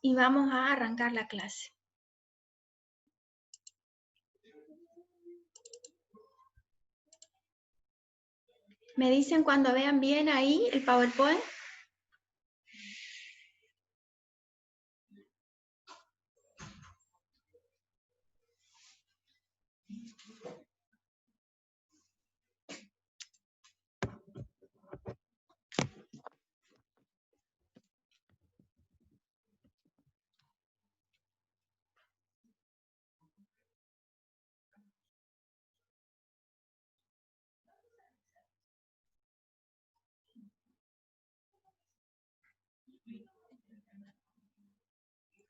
y vamos a arrancar la clase. ¿Me dicen cuando vean bien ahí el PowerPoint?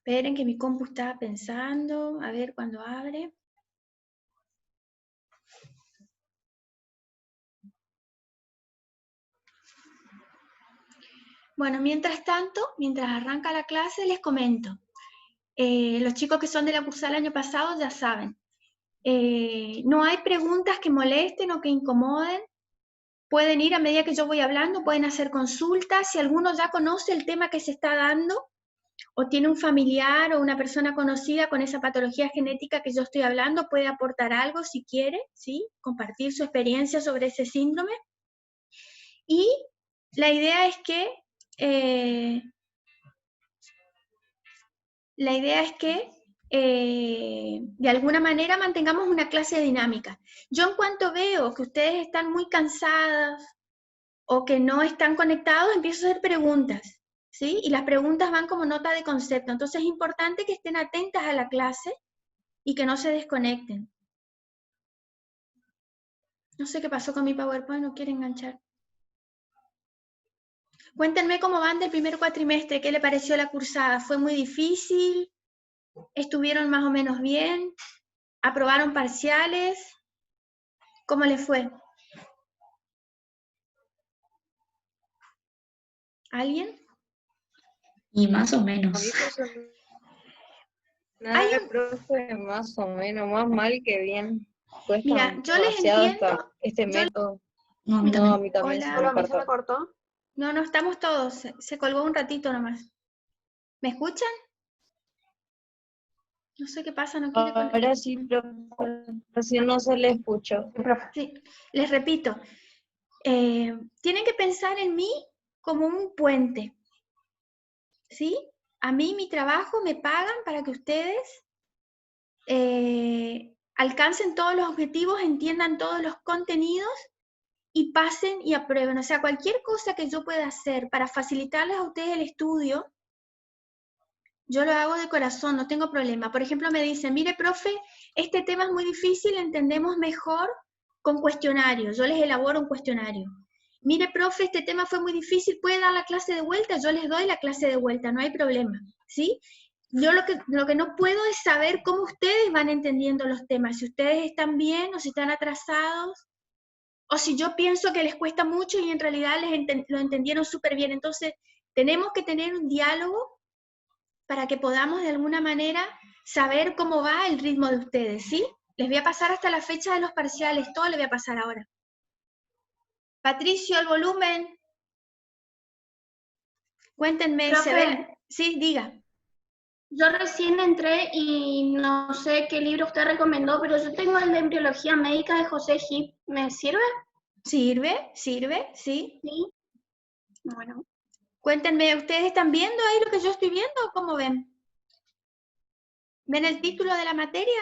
Esperen que mi compu estaba pensando, a ver cuándo abre. Bueno, mientras tanto, mientras arranca la clase, les comento. Los chicos que son de la cursada el año pasado ya saben. No hay preguntas que molesten o que incomoden. Pueden ir a medida que yo voy hablando, pueden hacer consultas. Si alguno ya conoce el tema que se está dando, o tiene un familiar o una persona conocida con esa patología genética que yo estoy hablando, puede aportar algo si quiere, ¿sí? Compartir su experiencia sobre ese síndrome. Y la idea es que de alguna manera mantengamos una clase dinámica. Yo en cuanto veo que ustedes están muy cansadas o que no están conectados, empiezo a hacer preguntas, ¿sí? Y las preguntas van como nota de concepto. Entonces es importante que estén atentas a la clase y que no se desconecten. No sé qué pasó con mi PowerPoint, no quiere enganchar. Cuéntenme cómo van del primer cuatrimestre, qué le pareció la cursada. ¿Fue muy difícil? ¿Estuvieron más o menos bien? ¿Aprobaron parciales? ¿Cómo les fue? ¿Alguien? Y más o menos. Nada, profe, más o menos, más mal que bien. Cuesta Mira, yo les demasiado entiendo. este método. No, a mí No, también. a mí también Hola. Solo a mí se me cortó. No, no, estamos todos. Se colgó un ratito nomás. ¿Me escuchan? No sé qué pasa, no quiere conectar. Ahora sí, profe, así no se le escuchó. Sí, les repito. Tienen que pensar en mí como un puente. ¿Sí? A mí mi trabajo me pagan para que ustedes alcancen todos los objetivos, entiendan todos los contenidos y pasen y aprueben. O sea, cualquier cosa que yo pueda hacer para facilitarles a ustedes el estudio, yo lo hago de corazón, no tengo problema. Por ejemplo, me dicen, mire, profe, este tema es muy difícil, entendemos mejor con cuestionarios. Yo les elaboro un cuestionario. Mire, profe, este tema fue muy difícil, ¿puede dar la clase de vuelta? Yo les doy la clase de vuelta, no hay problema, ¿sí? Yo lo que no puedo es saber cómo ustedes van entendiendo los temas, si ustedes están bien o si están atrasados, o si yo pienso que les cuesta mucho y en realidad lo entendieron súper bien. Entonces, tenemos que tener un diálogo para que podamos de alguna manera saber cómo va el ritmo de ustedes, ¿sí? Les voy a pasar hasta la fecha de los parciales, todo le voy a pasar ahora. Patricio, el volumen. Cuéntenme, Profe, ¿se ven? Sí, diga. yo recién entré y no sé qué libro usted recomendó, pero yo tengo el de Embriología Médica de José Gip. ¿Me sirve? ¿Sirve? ¿Sí? Sí. Bueno. Cuéntenme, ¿ustedes están viendo ahí lo que yo estoy viendo o cómo ven? ¿Ven el título de la materia?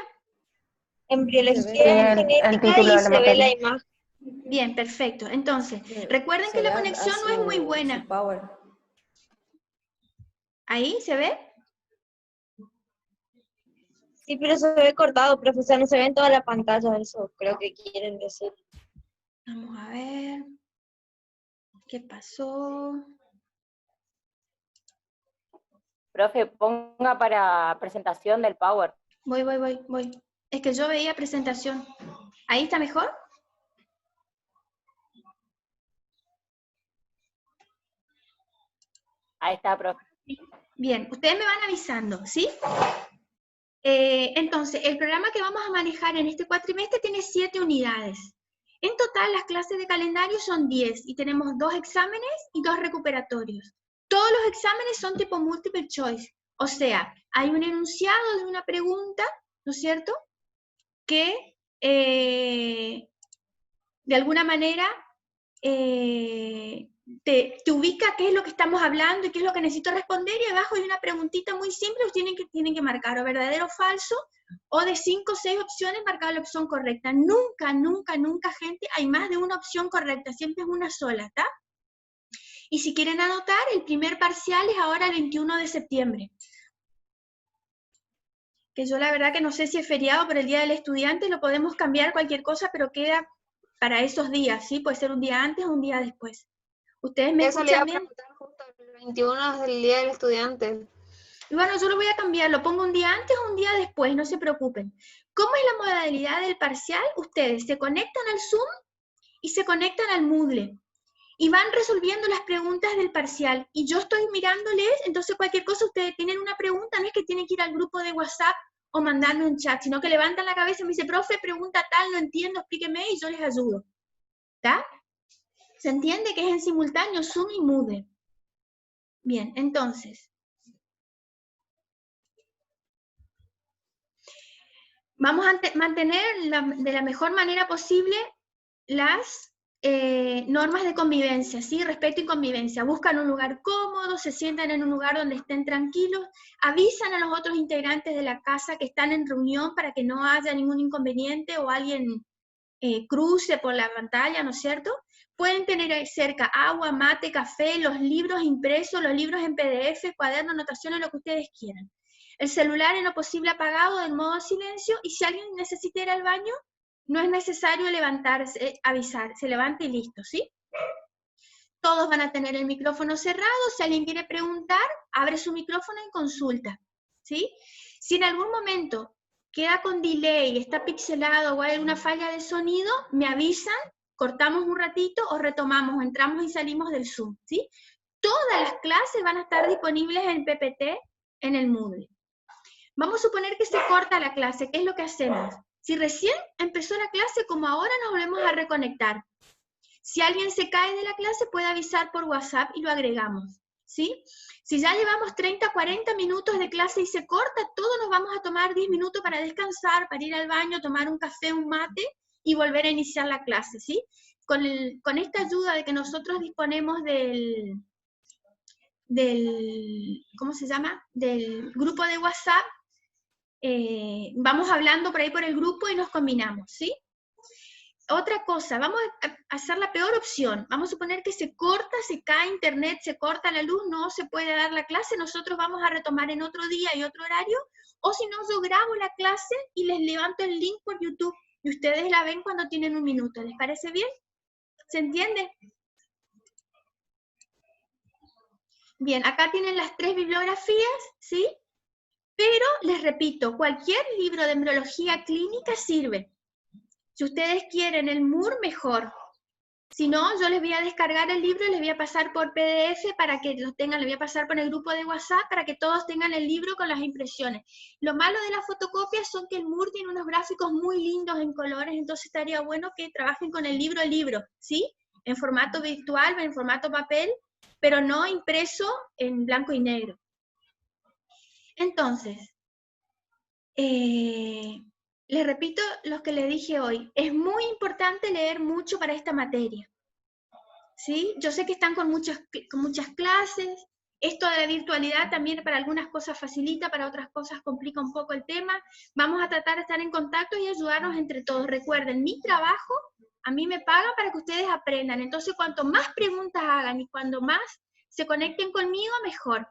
Embriología genética y se ve la imagen. Bien, perfecto. Entonces, recuerden que la conexión no es muy buena. ¿Ahí se ve? Sí, pero se ve cortado, profesor, no se ve en toda la pantalla, eso creo que quieren decir. Vamos a ver. ¿Qué pasó? Profe, ponga para presentación del Power. Voy. Es que yo veía presentación. ¿Ahí está mejor? Ahí está, profe. Bien, ustedes me van avisando, ¿sí? Entonces, el programa que vamos a manejar en este cuatrimestre tiene 7 unidades. En total, las clases de calendario son 10 y tenemos 2 exámenes y 2 recuperatorios. Todos los exámenes son tipo multiple choice, O sea, hay un enunciado de una pregunta, ¿no es cierto?, que de alguna manera te ubica qué es lo que estamos hablando y qué es lo que necesito responder, y abajo hay una preguntita muy simple, ustedes tienen que marcar o verdadero o falso, o de 5 o 6 opciones marcar la opción correcta. Nunca, nunca, nunca, gente, hay más de una opción correcta, siempre es una sola, ¿está? Y si quieren anotar, el primer parcial es ahora el 21 de septiembre. Que yo la verdad que no sé si es feriado por el Día del Estudiante, lo podemos cambiar cualquier cosa, pero queda para esos días, ¿sí? Puede ser un día antes o un día después. ¿Ustedes me Eso le iba escuchan a bien? preguntar justo, el 21 es el Día del Estudiante. Y bueno, yo lo voy a cambiar, lo pongo un día antes o un día después, no se preocupen. ¿Cómo es la modalidad del parcial? Ustedes se conectan al Zoom y se conectan al Moodle y van resolviendo las preguntas del parcial. Y yo estoy mirándoles, entonces cualquier cosa, ustedes tienen una pregunta, no es que tienen que ir al grupo de WhatsApp o mandarlo en chat, sino que levantan la cabeza y me dicen, profe, pregunta tal, no entiendo, explíqueme, y yo les ayudo. ¿Está? ¿Se entiende que es en simultáneo Zoom y Moodle? Bien, entonces, vamos a mantener de la mejor manera posible las normas de convivencia, ¿sí? Respeto y convivencia. Buscan un lugar cómodo, se sientan en un lugar donde estén tranquilos, avisan a los otros integrantes de la casa que están en reunión para que no haya ningún inconveniente o alguien cruce por la pantalla, ¿no es cierto? Pueden tener ahí cerca agua, mate, café, los libros impresos, los libros en PDF, cuadernos, anotaciones, lo que ustedes quieran. El celular en lo posible apagado, en modo silencio, y si alguien necesita ir al baño, no es necesario levantarse, avisar, se levanta y listo, ¿sí? Todos van a tener el micrófono cerrado, si alguien quiere preguntar, abre su micrófono y consulta, ¿sí? Si en algún momento queda con delay, está pixelado o hay alguna falla de sonido, me avisan, cortamos un ratito o retomamos, entramos y salimos del Zoom, ¿sí? Todas las clases van a estar disponibles en PPT en el Moodle. Vamos a suponer que se corta la clase, ¿qué es lo que hacemos? Si recién empezó la clase, como ahora, nos volvemos a reconectar. Si alguien se cae de la clase, puede avisar por WhatsApp y lo agregamos, ¿sí? Si ya llevamos 30, 40 minutos de clase y se corta, todos nos vamos a tomar 10 minutos para descansar, para ir al baño, tomar un café, un mate y volver a iniciar la clase, ¿sí? Con esta ayuda de que nosotros disponemos del ¿cómo se llama? Del grupo de WhatsApp, vamos hablando por ahí por el grupo y nos combinamos, ¿sí? Otra cosa, vamos a hacer la peor opción. Vamos a suponer que se corta, se cae internet, se corta la luz, no se puede dar la clase, nosotros vamos a retomar en otro día y otro horario, o si no, yo grabo la clase y les levanto el link por YouTube y ustedes la ven cuando tienen un minuto. ¿Les parece bien? ¿Se entiende? Bien, acá tienen las 3 bibliografías, ¿sí? Pero, les repito, cualquier libro de embriología clínica sirve. Si ustedes quieren el MUR, mejor. Si no, yo les voy a descargar el libro y les voy a pasar por PDF para que lo tengan, les voy a pasar por el grupo de WhatsApp para que todos tengan el libro con las impresiones. Lo malo de las fotocopias son que el MUR tiene unos gráficos muy lindos en colores, entonces estaría bueno que trabajen con el libro, ¿sí? En formato virtual, en formato papel, pero no impreso en blanco y negro. Entonces, les repito lo que les dije hoy. Es muy importante leer mucho para esta materia, ¿sí? Yo sé que están con muchas clases. Esto de la virtualidad también para algunas cosas facilita, para otras cosas complica un poco el tema. Vamos a tratar de estar en contacto y ayudarnos entre todos. Recuerden, mi trabajo a mí me paga para que ustedes aprendan. Entonces, cuanto más preguntas hagan y cuando más se conecten conmigo, mejor.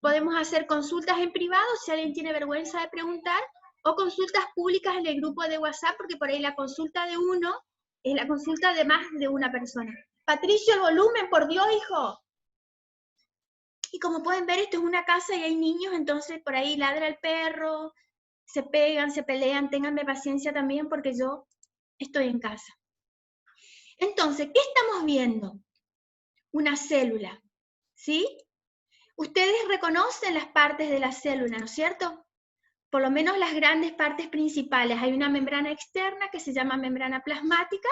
Podemos hacer consultas en privado si alguien tiene vergüenza de preguntar, o consultas públicas en el grupo de WhatsApp, porque por ahí la consulta de uno es la consulta de más de una persona. Patricio, el volumen, por Dios, hijo. Y como pueden ver, esto es una casa y hay niños, entonces por ahí ladra el perro, se pegan, se pelean, ténganme paciencia también porque yo estoy en casa. Entonces, ¿qué estamos viendo? Una célula, ¿sí? Ustedes reconocen las partes de la célula, ¿no es cierto? Por lo menos las grandes partes principales. Hay una membrana externa que se llama membrana plasmática,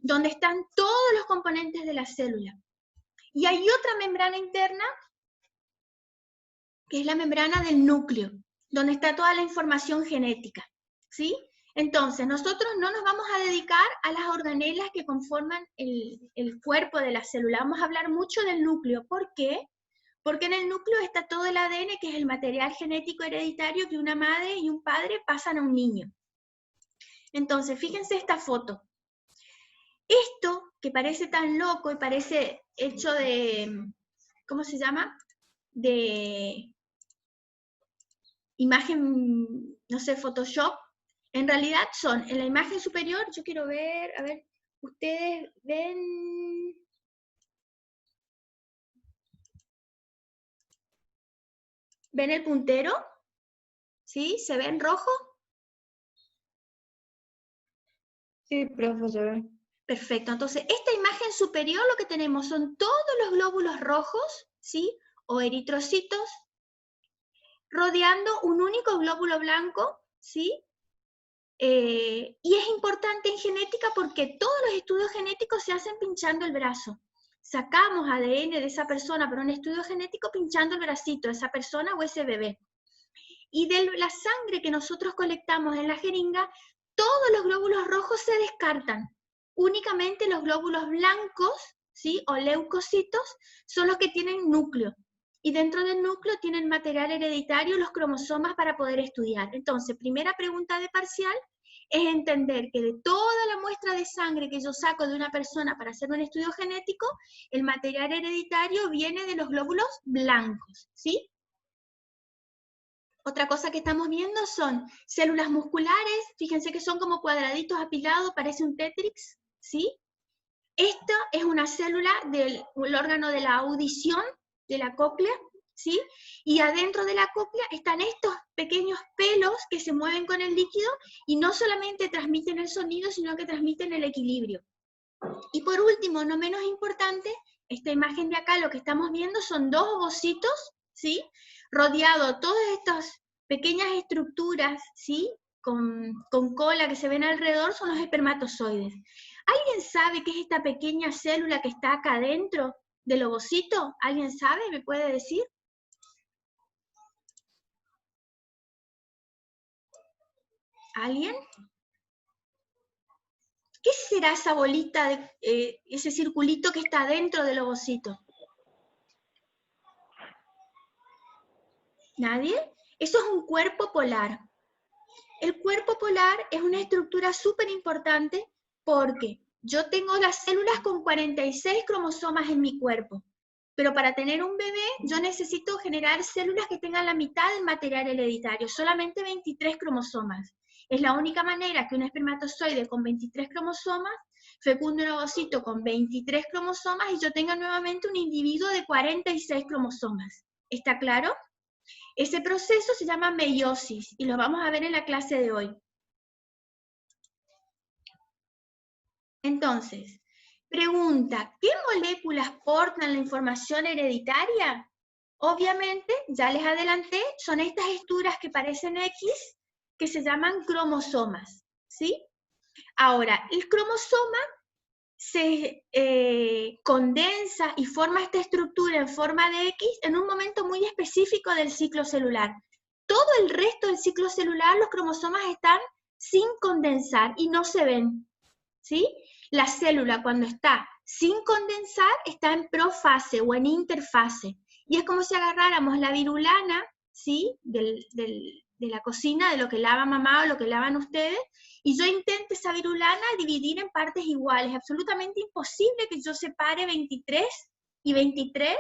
donde están todos los componentes de la célula. Y hay otra membrana interna que es la membrana del núcleo, donde está toda la información genética, ¿sí? Entonces, nosotros no nos vamos a dedicar a las organelas que conforman el cuerpo de la célula, vamos a hablar mucho del núcleo. ¿Por qué? Porque en el núcleo está todo el ADN, que es el material genético hereditario que una madre y un padre pasan a un niño. Entonces, fíjense esta foto. Esto, que parece tan loco y parece hecho de, ¿cómo se llama? De imagen, no sé, Photoshop, en realidad son, en la imagen superior, yo quiero ver, a ver, ustedes ven... ¿Ven el puntero? ¿Sí? ¿Se ve en rojo? Sí, profe, se ve. Perfecto, entonces esta imagen superior lo que tenemos son todos los glóbulos rojos, ¿sí? O eritrocitos, rodeando un único glóbulo blanco, ¿sí? Y es importante en genética porque todos los estudios genéticos se hacen pinchando el brazo. Sacamos ADN de esa persona para un estudio genético pinchando el bracito de esa persona o ese bebé. Y de la sangre que nosotros colectamos en la jeringa, todos los glóbulos rojos se descartan. Únicamente los glóbulos blancos, ¿sí? O leucocitos, son los que tienen núcleo. Y dentro del núcleo tienen material hereditario, los cromosomas para poder estudiar. Entonces, primera pregunta de parcial es entender que de toda la muestra de sangre que yo saco de una persona para hacer un estudio genético, el material hereditario viene de los glóbulos blancos, ¿sí? Otra cosa que estamos viendo son células musculares, fíjense que son como cuadraditos apilados, parece un Tetrix, ¿sí? Esta es una célula del órgano de la audición, de la cóclea, ¿sí? Y adentro de la cóclea están estos pequeños pelos que se mueven con el líquido y no solamente transmiten el sonido, sino que transmiten el equilibrio. Y por último, no menos importante, esta imagen de acá, lo que estamos viendo son dos ovocitos, ¿sí? Rodeado todas estas pequeñas estructuras, ¿sí? Con cola que se ven alrededor, son los espermatozoides. ¿Alguien sabe qué es esta pequeña célula que está acá adentro del ovocito? ¿Alguien sabe? ¿Me puede decir? ¿Alguien? ¿Qué será esa bolita, ese circulito que está dentro del ovocito? ¿Nadie? Eso es un cuerpo polar. El cuerpo polar es una estructura súper importante porque yo tengo las células con 46 cromosomas en mi cuerpo, pero para tener un bebé yo necesito generar células que tengan la mitad del material hereditario, solamente 23 cromosomas. Es la única manera que un espermatozoide con 23 cromosomas fecunde un ovocito con 23 cromosomas y yo tenga nuevamente un individuo de 46 cromosomas. ¿Está claro? Ese proceso se llama meiosis y lo vamos a ver en la clase de hoy. Entonces, pregunta, ¿qué moléculas portan la información hereditaria? Obviamente, ya les adelanté, son estas estructuras que parecen X, que se llaman cromosomas, ¿sí? Ahora, el cromosoma se condensa y forma esta estructura en forma de X en un momento muy específico del ciclo celular. Todo el resto del ciclo celular, los cromosomas están sin condensar y no se ven, ¿sí? La célula cuando está sin condensar está en profase o en interfase. Y es como si agarráramos la virulana, ¿sí? De la cocina, de lo que lava mamá o lo que lavan ustedes, y yo intento esa virulana dividir en partes iguales. Es absolutamente imposible que yo separe 23 y 23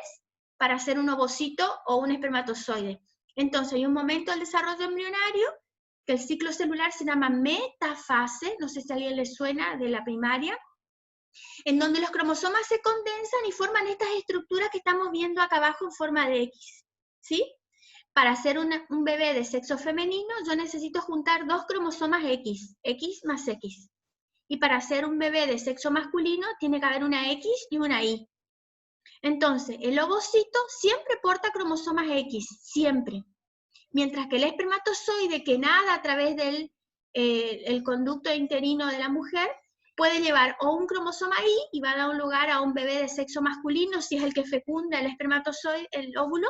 para hacer un ovocito o un espermatozoide. Entonces hay un momento del desarrollo embrionario que el ciclo celular se llama metafase, no sé si a alguien le suena de la primaria, en donde los cromosomas se condensan y forman estas estructuras que estamos viendo acá abajo en forma de X, ¿sí? Para hacer un bebé de sexo femenino, yo necesito juntar dos cromosomas X, X más X. Y para hacer un bebé de sexo masculino, tiene que haber una X y una Y. Entonces, el ovocito siempre porta cromosomas X, siempre. Mientras que el espermatozoide, que nada a través del el conducto uterino de la mujer, puede llevar o un cromosoma Y y va a dar lugar a un bebé de sexo masculino, si es el que fecunda el espermatozoide, el óvulo,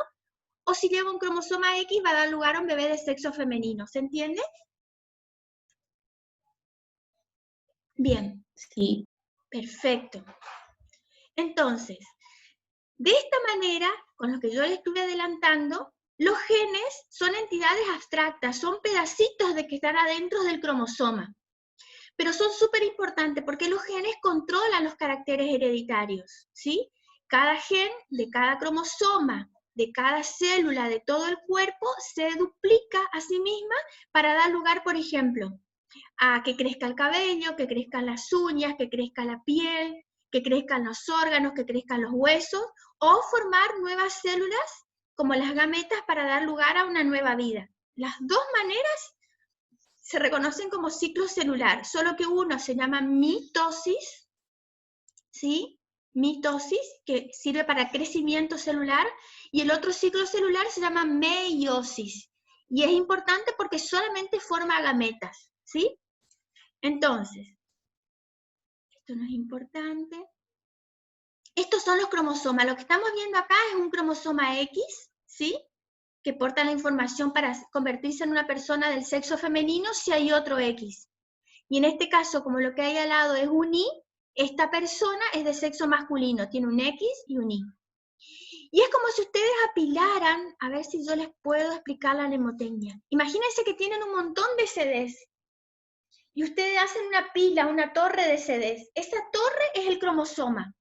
o si lleva un cromosoma X va a dar lugar a un bebé de sexo femenino. ¿Se entiende? Bien. Sí. Perfecto. Entonces, de esta manera, con lo que yo le estuve adelantando, los genes son entidades abstractas, son pedacitos de que están adentro del cromosoma. Pero son súper importantes porque los genes controlan los caracteres hereditarios, ¿sí? Cada gen de cada cromosoma, de cada célula de todo el cuerpo, se duplica a sí misma para dar lugar, por ejemplo, a que crezca el cabello, que crezcan las uñas, que crezca la piel, que crezcan los órganos, que crezcan los huesos, o formar nuevas células como las gametas para dar lugar a una nueva vida. Las dos maneras se reconocen como ciclo celular, solo que uno se llama mitosis, ¿sí? Mitosis, que sirve para crecimiento celular, y el otro ciclo celular se llama meiosis, y es importante porque solamente forma gametas, ¿sí? Entonces, esto no es importante. Estos son los cromosomas. Lo que estamos viendo acá es un cromosoma X, ¿sí? Que porta la información para convertirse en una persona del sexo femenino si hay otro X. Y en este caso, como lo que hay al lado es un Y, esta persona es de sexo masculino, tiene un X y un Y. Y es como si ustedes apilaran, a ver si yo les puedo explicar la mnemotecnia. Imagínense que tienen un montón de CDs, y ustedes hacen una pila, una torre de CDs. Esa torre es el cromosoma.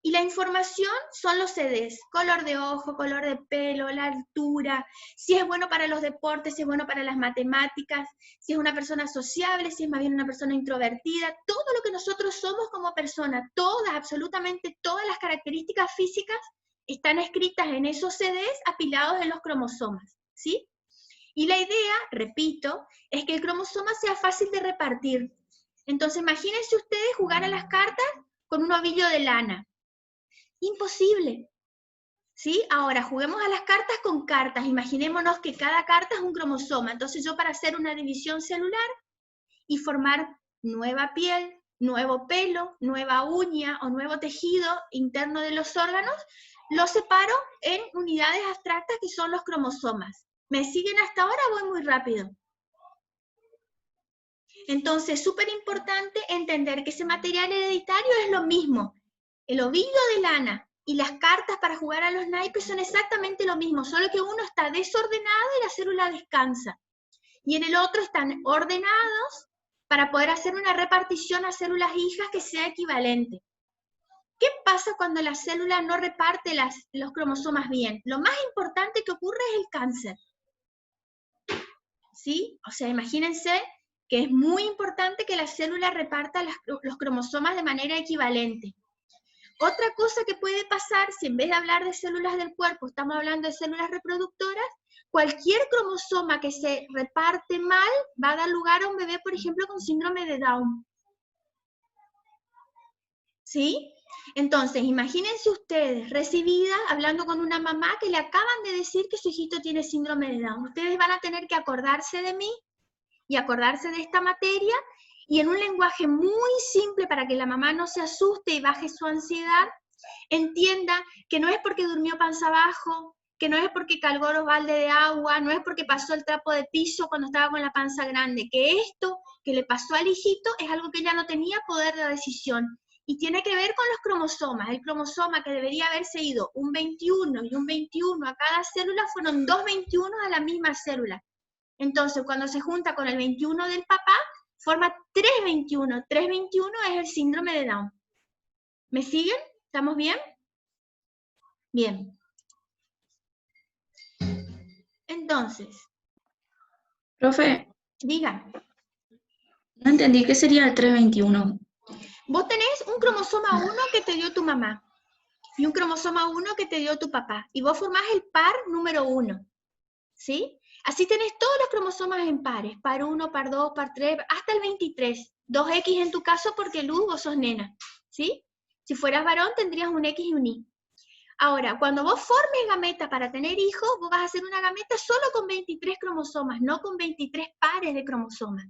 Y la información son los CDs, color de ojo, color de pelo, la altura, si es bueno para los deportes, si es bueno para las matemáticas, si es una persona sociable, si es más bien una persona introvertida, todo lo que nosotros somos como personas, todas, absolutamente todas las características físicas están escritas en esos CDs apilados en los cromosomas, ¿sí? Y la idea, repito, es que el cromosoma sea fácil de repartir. Entonces imagínense ustedes jugar a las cartas con un ovillo de lana. Imposible, ¿sí? Ahora, juguemos a las cartas con cartas. Imaginémonos que cada carta es un cromosoma. Entonces yo para hacer una división celular y formar nueva piel, nuevo pelo, nueva uña o nuevo tejido interno de los órganos, lo separo en unidades abstractas que son los cromosomas. ¿Me siguen hasta ahora o voy muy rápido? Entonces, súper importante entender que ese material hereditario es lo mismo. El ovillo de lana y las cartas para jugar a los naipes son exactamente lo mismo, solo que uno está desordenado y la célula descansa. Y en el otro están ordenados para poder hacer una repartición a células hijas que sea equivalente. ¿Qué pasa cuando la célula no reparte los cromosomas bien? Lo más importante que ocurre es el cáncer. ¿Sí? O sea, imagínense que es muy importante que la célula reparta los cromosomas de manera equivalente. Otra cosa que puede pasar, si en vez de hablar de células del cuerpo, estamos hablando de células reproductoras, cualquier cromosoma que se reparte mal va a dar lugar a un bebé, por ejemplo, con síndrome de Down. ¿Sí? Entonces, imagínense ustedes, recibidas, hablando con una mamá que le acaban de decir que su hijito tiene síndrome de Down. Ustedes van a tener que acordarse de mí y acordarse de esta materia, y en un lenguaje muy simple para que la mamá no se asuste y baje su ansiedad, entienda que no es porque durmió panza abajo, que no es porque cargó los baldes de agua, no es porque pasó el trapo de piso cuando estaba con la panza grande, que esto que le pasó al hijito es algo que ella no tenía poder de decisión, y tiene que ver con los cromosomas. El cromosoma que debería haberse ido un 21 y un 21 a cada célula, fueron 2 21 a la misma célula. Entonces, cuando se junta con el 21 del papá, forma 3 21. 3 21 es el síndrome de Down. ¿Me siguen? ¿Estamos bien? Bien. Entonces, Profe, diga. no entendí qué sería el 321. Vos tenés un cromosoma 1 que te dio tu mamá y un cromosoma 1 que te dio tu papá. Y vos formás el par número 1. ¿Sí? Así tenés todos los cromosomas en pares. Par 1, par 2, par 3, hasta el 23. 2X en tu caso porque Luz, vos sos nena. ¿Sí? Si fueras varón tendrías un X y un Y. Ahora, cuando vos formes gameta para tener hijos, vos vas a hacer una gameta solo con 23 cromosomas, no con 23 pares de cromosomas.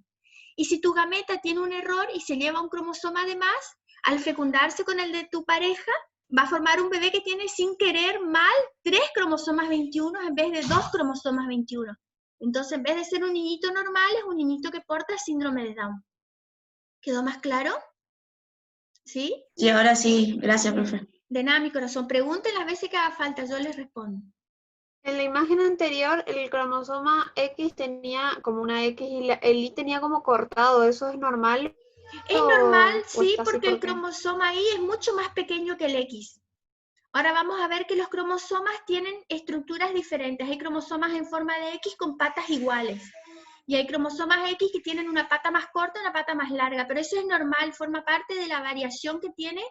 Y si tu gameta tiene un error y se lleva un cromosoma de más, al fecundarse con el de tu pareja, va a formar un bebé que tiene sin querer mal 3 cromosomas 21 en vez de 2 cromosomas 21. Entonces, en vez de ser un niñito normal, es un niñito que porta síndrome de Down. ¿Quedó más claro? ¿Sí? Sí, ahora sí. Gracias, profe. De nada, mi corazón. Pregunten las veces que haga falta, yo les respondo. En la imagen anterior, el cromosoma X tenía como una X y el Y tenía como cortado. ¿Eso es normal? Es normal, ¿O sí, está así porque el por qué? cromosoma Y es mucho más pequeño que el X. Ahora vamos a ver que los cromosomas tienen estructuras diferentes. Hay cromosomas en forma de X con patas iguales. Y hay cromosomas X que tienen una pata más corta y una pata más larga. Pero eso es normal, forma parte de la variación que tiene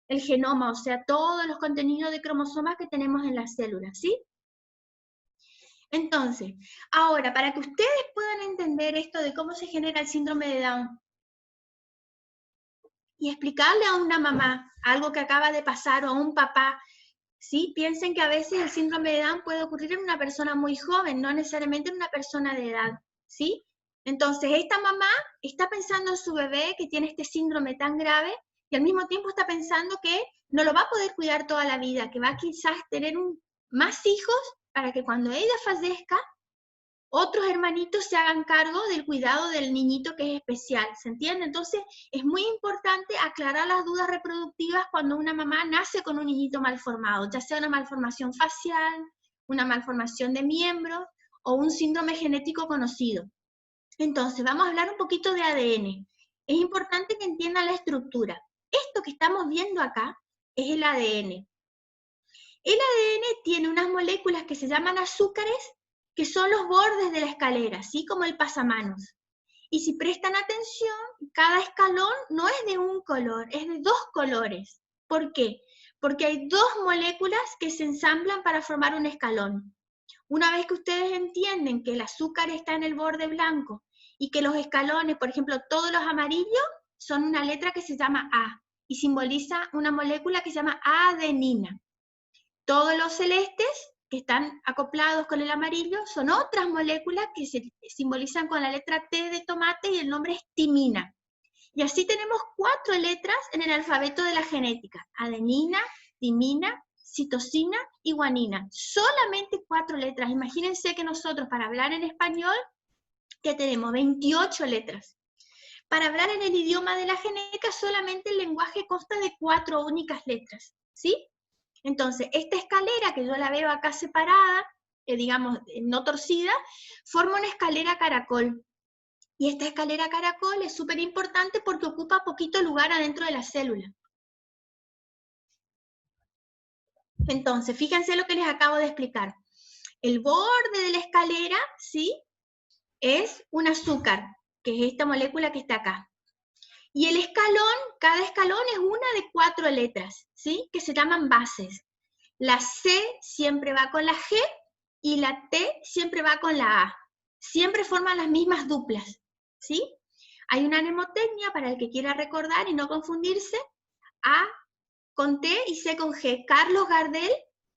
el genoma, o sea, todos los contenidos de cromosomas que tenemos en las células, ¿sí? Entonces, ahora, para que ustedes puedan entender esto de cómo se genera el síndrome de Down, y explicarle a una mamá algo que acaba de pasar o a un papá, ¿sí? Piensen que a veces el síndrome de Down puede ocurrir en una persona muy joven, no necesariamente en una persona de edad, ¿sí? Entonces, esta mamá está pensando en su bebé que tiene este síndrome tan grave y al mismo tiempo está pensando que no lo va a poder cuidar toda la vida, que va quizás tener más hijos para que cuando ella fallezca, otros hermanitos se hagan cargo del cuidado del niñito que es especial, ¿se entiende? Entonces, es muy importante aclarar las dudas reproductivas cuando una mamá nace con un niñito malformado, ya sea una malformación facial, una malformación de miembros o un síndrome genético conocido. Entonces, vamos a hablar un poquito de ADN. Es importante que entiendan la estructura. Esto que estamos viendo acá es el ADN. El ADN tiene unas moléculas que se llaman azúcares, que son los bordes de la escalera, así como el pasamanos. Y si prestan atención, cada escalón no es de un color, es de 2 colores. ¿Por qué? Porque hay 2 moléculas que se ensamblan para formar un escalón. Una vez que ustedes entienden que el azúcar está en el borde blanco y que los escalones, por ejemplo, todos los amarillos, son una letra que se llama A y simboliza una molécula que se llama adenina. Todos los celestes que están acoplados con el amarillo son otras moléculas que se simbolizan con la letra T de tomate y el nombre es timina. Y así tenemos 4 letras en el alfabeto de la genética: adenina, timina, citosina y guanina. Solamente 4 letras. Imagínense que nosotros para hablar en español, que tenemos 28 letras. Para hablar en el idioma de la genética, solamente el lenguaje consta de 4 únicas letras, ¿sí? Entonces, esta escalera que yo la veo acá separada, digamos, no torcida, forma una escalera caracol. Y esta escalera caracol es súper importante porque ocupa poquito lugar adentro de la célula. Entonces, fíjense lo que les acabo de explicar. El borde de la escalera, ¿sí?, es un azúcar, que es esta molécula que está acá. Y el escalón, cada escalón es una de 4 letras, ¿sí?, que se llaman bases. La C siempre va con la G y la T siempre va con la A. Siempre forman las mismas duplas, ¿sí? Hay una mnemotecnia para el que quiera recordar y no confundirse: A con T y C con G. Carlos Gardel,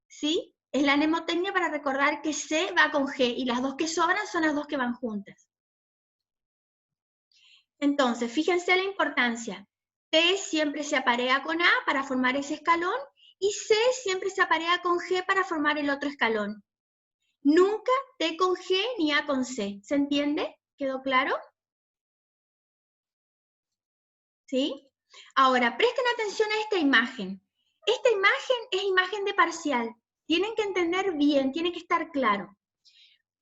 ¿sí?, es la mnemotecnia para recordar que C va con G y las 2 que sobran son las 2 que van juntas. Entonces, fíjense la importancia. T siempre se aparea con A para formar ese escalón y C siempre se aparea con G para formar el otro escalón. Nunca T con G ni A con C. ¿Se entiende? ¿Quedó claro? ¿Sí? Ahora, presten atención a esta imagen. Esta imagen es imagen de parcial. Tienen que entender bien, tiene que estar claro.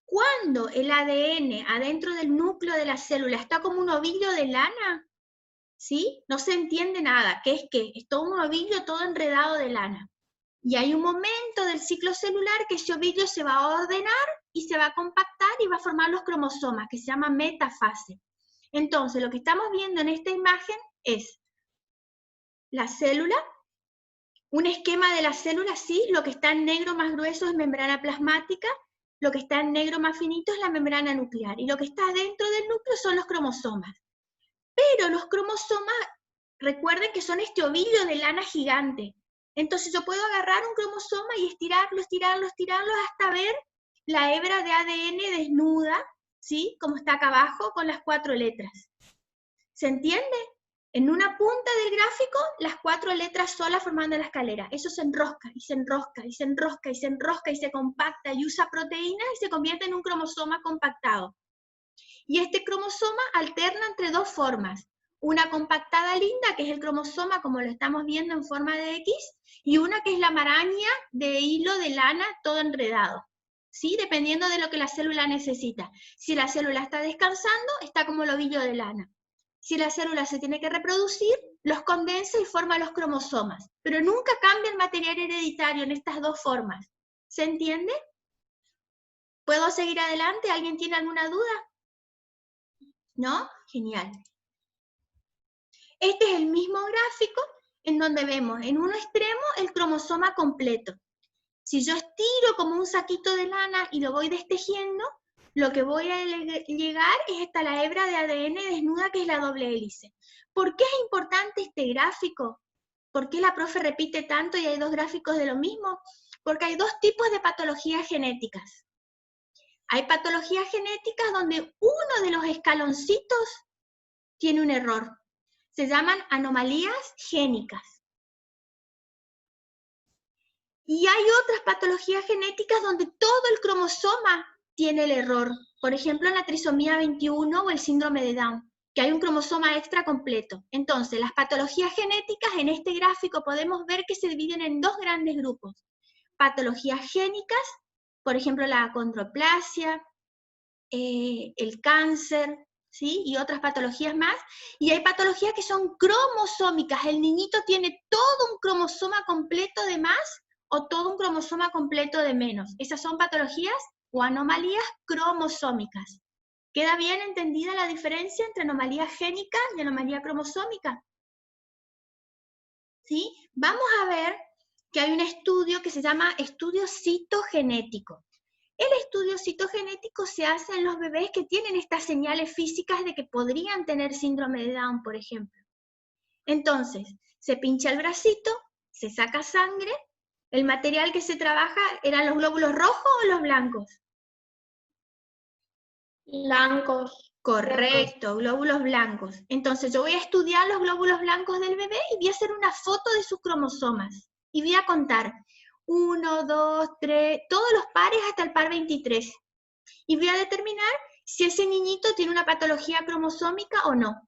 Cuando el ADN adentro del núcleo de la célula está como un ovillo de lana, ¿sí?, no se entiende nada. ¿Qué es qué? Es todo un ovillo todo enredado de lana. Y hay un momento del ciclo celular que ese ovillo se va a ordenar y se va a compactar y va a formar los cromosomas, que se llama metafase. Entonces, lo que estamos viendo en esta imagen es la célula, un esquema de la célula, sí, lo que está en negro más grueso es membrana plasmática, lo que está en negro más finito es la membrana nuclear, y lo que está dentro del núcleo son los cromosomas. Pero los cromosomas, recuerden que son este ovillo de lana gigante. Entonces yo puedo agarrar un cromosoma y estirarlo hasta ver la hebra de ADN desnuda, ¿sí?, como está acá abajo, con las 4 letras. ¿Se entiende? En una punta del gráfico, las 4 letras solas formando la escalera. Eso se enrosca, y se enrosca, y se enrosca, y se enrosca, y se compacta, y usa proteínas, y se convierte en un cromosoma compactado. Y este cromosoma alterna entre 2 formas. Una compactada linda, que es el cromosoma, como lo estamos viendo en forma de X, y una que es la maraña de hilo de lana, todo enredado. ¿Sí? Dependiendo de lo que la célula necesita. Si la célula está descansando, está como el ovillo de lana. Si la célula se tiene que reproducir, los condensa y forma los cromosomas. Pero nunca cambia el material hereditario en estas 2 formas. ¿Se entiende? ¿Puedo seguir adelante? ¿Alguien tiene alguna duda? ¿No? Genial. Este es el mismo gráfico en donde vemos en un extremo el cromosoma completo. Si yo estiro como un saquito de lana y lo voy destejiendo, lo que voy a llegar es hasta la hebra de ADN desnuda, que es la doble hélice. ¿Por qué es importante este gráfico? ¿Por qué la profe repite tanto y hay 2 gráficos de lo mismo? Porque hay 2 tipos de patologías genéticas. Hay patologías genéticas donde uno de los escaloncitos tiene un error. Se llaman anomalías génicas. Y hay otras patologías genéticas donde todo el cromosoma tiene el error. Por ejemplo, en la trisomía 21 o el síndrome de Down, que hay un cromosoma extra completo. Entonces, las patologías genéticas en este gráfico podemos ver que se dividen en 2 grandes grupos. Patologías génicas, por ejemplo, la acondroplasia, el cáncer, ¿sí? Y otras patologías más. Y hay patologías que son cromosómicas. El niñito tiene todo un cromosoma completo de más o todo un cromosoma completo de menos. Esas son patologías o anomalías cromosómicas. ¿Queda bien entendida la diferencia entre anomalía génica y anomalía cromosómica? ¿Sí? Vamos a ver que hay un estudio que se llama estudio citogenético. El estudio citogenético se hace en los bebés que tienen estas señales físicas de que podrían tener síndrome de Down, por ejemplo. Entonces, se pincha el bracito, se saca sangre. ¿El material que se trabaja eran los glóbulos rojos o los blancos? Blancos. Correcto, glóbulos blancos. Entonces yo voy a estudiar los glóbulos blancos del bebé y voy a hacer una foto de sus cromosomas. Y voy a contar 1, 2, 3, todos los pares hasta el par 23. Y voy a determinar si ese niñito tiene una patología cromosómica o no.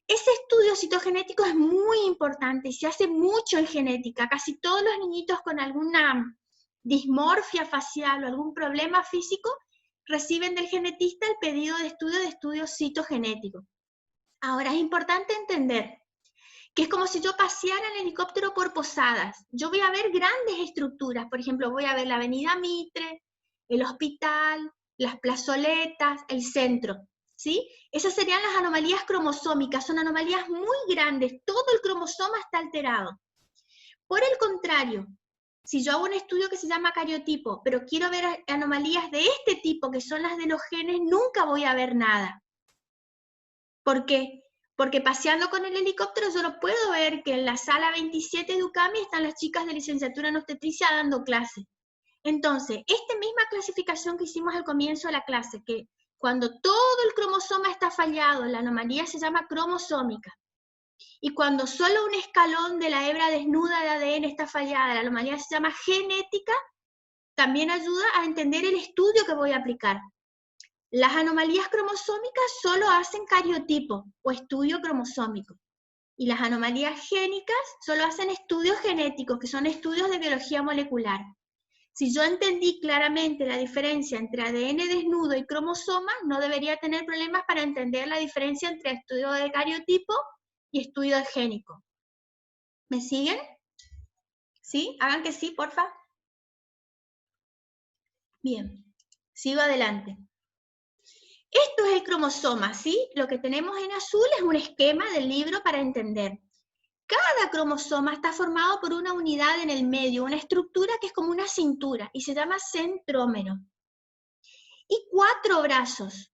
Ese estudio citogenético es muy importante y se hace mucho en genética. Casi todos los niñitos con alguna dismorfia facial o algún problema físico reciben del genetista el pedido de estudio citogenético. Ahora, es importante entender que es como si yo paseara en helicóptero por Posadas. Yo voy a ver grandes estructuras, por ejemplo, voy a ver la avenida Mitre, el hospital, las plazoletas, el centro, ¿sí? Esas serían las anomalías cromosómicas, son anomalías muy grandes, todo el cromosoma está alterado. Por el contrario, si yo hago un estudio que se llama cariotipo, pero quiero ver anomalías de este tipo, que son las de los genes, nunca voy a ver nada. ¿Por qué? Porque paseando con el helicóptero yo no puedo ver que en la sala 27 de UCAMI están las chicas de licenciatura en obstetricia dando clase. Entonces, esta misma clasificación que hicimos al comienzo de la clase, que cuando todo el cromosoma está fallado, la anomalía se llama cromosómica. Y cuando solo un escalón de la hebra desnuda de ADN está fallada, la anomalía se llama genética, también ayuda a entender el estudio que voy a aplicar. Las anomalías cromosómicas solo hacen cariotipo o estudio cromosómico. Y las anomalías génicas solo hacen estudios genéticos, que son estudios de biología molecular. Si yo entendí claramente la diferencia entre ADN desnudo y cromosoma, no debería tener problemas para entender la diferencia entre estudio de cariotipo y estudio de génico. ¿Me siguen? ¿Sí? Hagan que sí, porfa. Bien, sigo adelante. Esto es el cromosoma, ¿sí? Lo que tenemos en azul es un esquema del libro para entender. Cada cromosoma está formado por una unidad en el medio, una estructura que es como una cintura, y se llama centrómero. Y 4 brazos.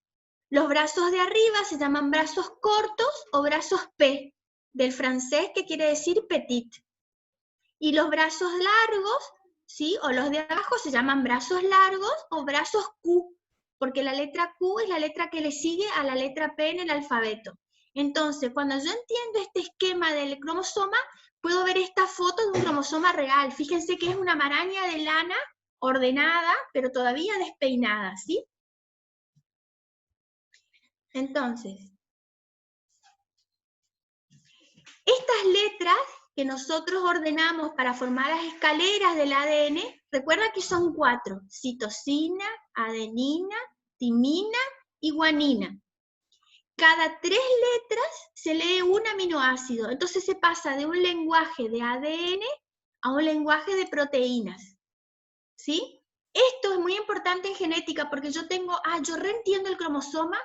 Los brazos de arriba se llaman brazos cortos o brazos P, del francés que quiere decir petit. Y los brazos largos, ¿sí? O los de abajo se llaman brazos largos o brazos Q, porque la letra Q es la letra que le sigue a la letra P en el alfabeto. Entonces, cuando yo entiendo este esquema del cromosoma, puedo ver esta foto de un cromosoma real. Fíjense que es una maraña de lana ordenada, pero todavía despeinada, ¿sí? Entonces, estas letras que nosotros ordenamos para formar las escaleras del ADN, recuerda que son 4, citosina, adenina, timina y guanina. Cada 3 letras se lee un aminoácido, entonces se pasa de un lenguaje de ADN a un lenguaje de proteínas, ¿sí? Esto es muy importante en genética porque yo yo reentiendo el cromosoma,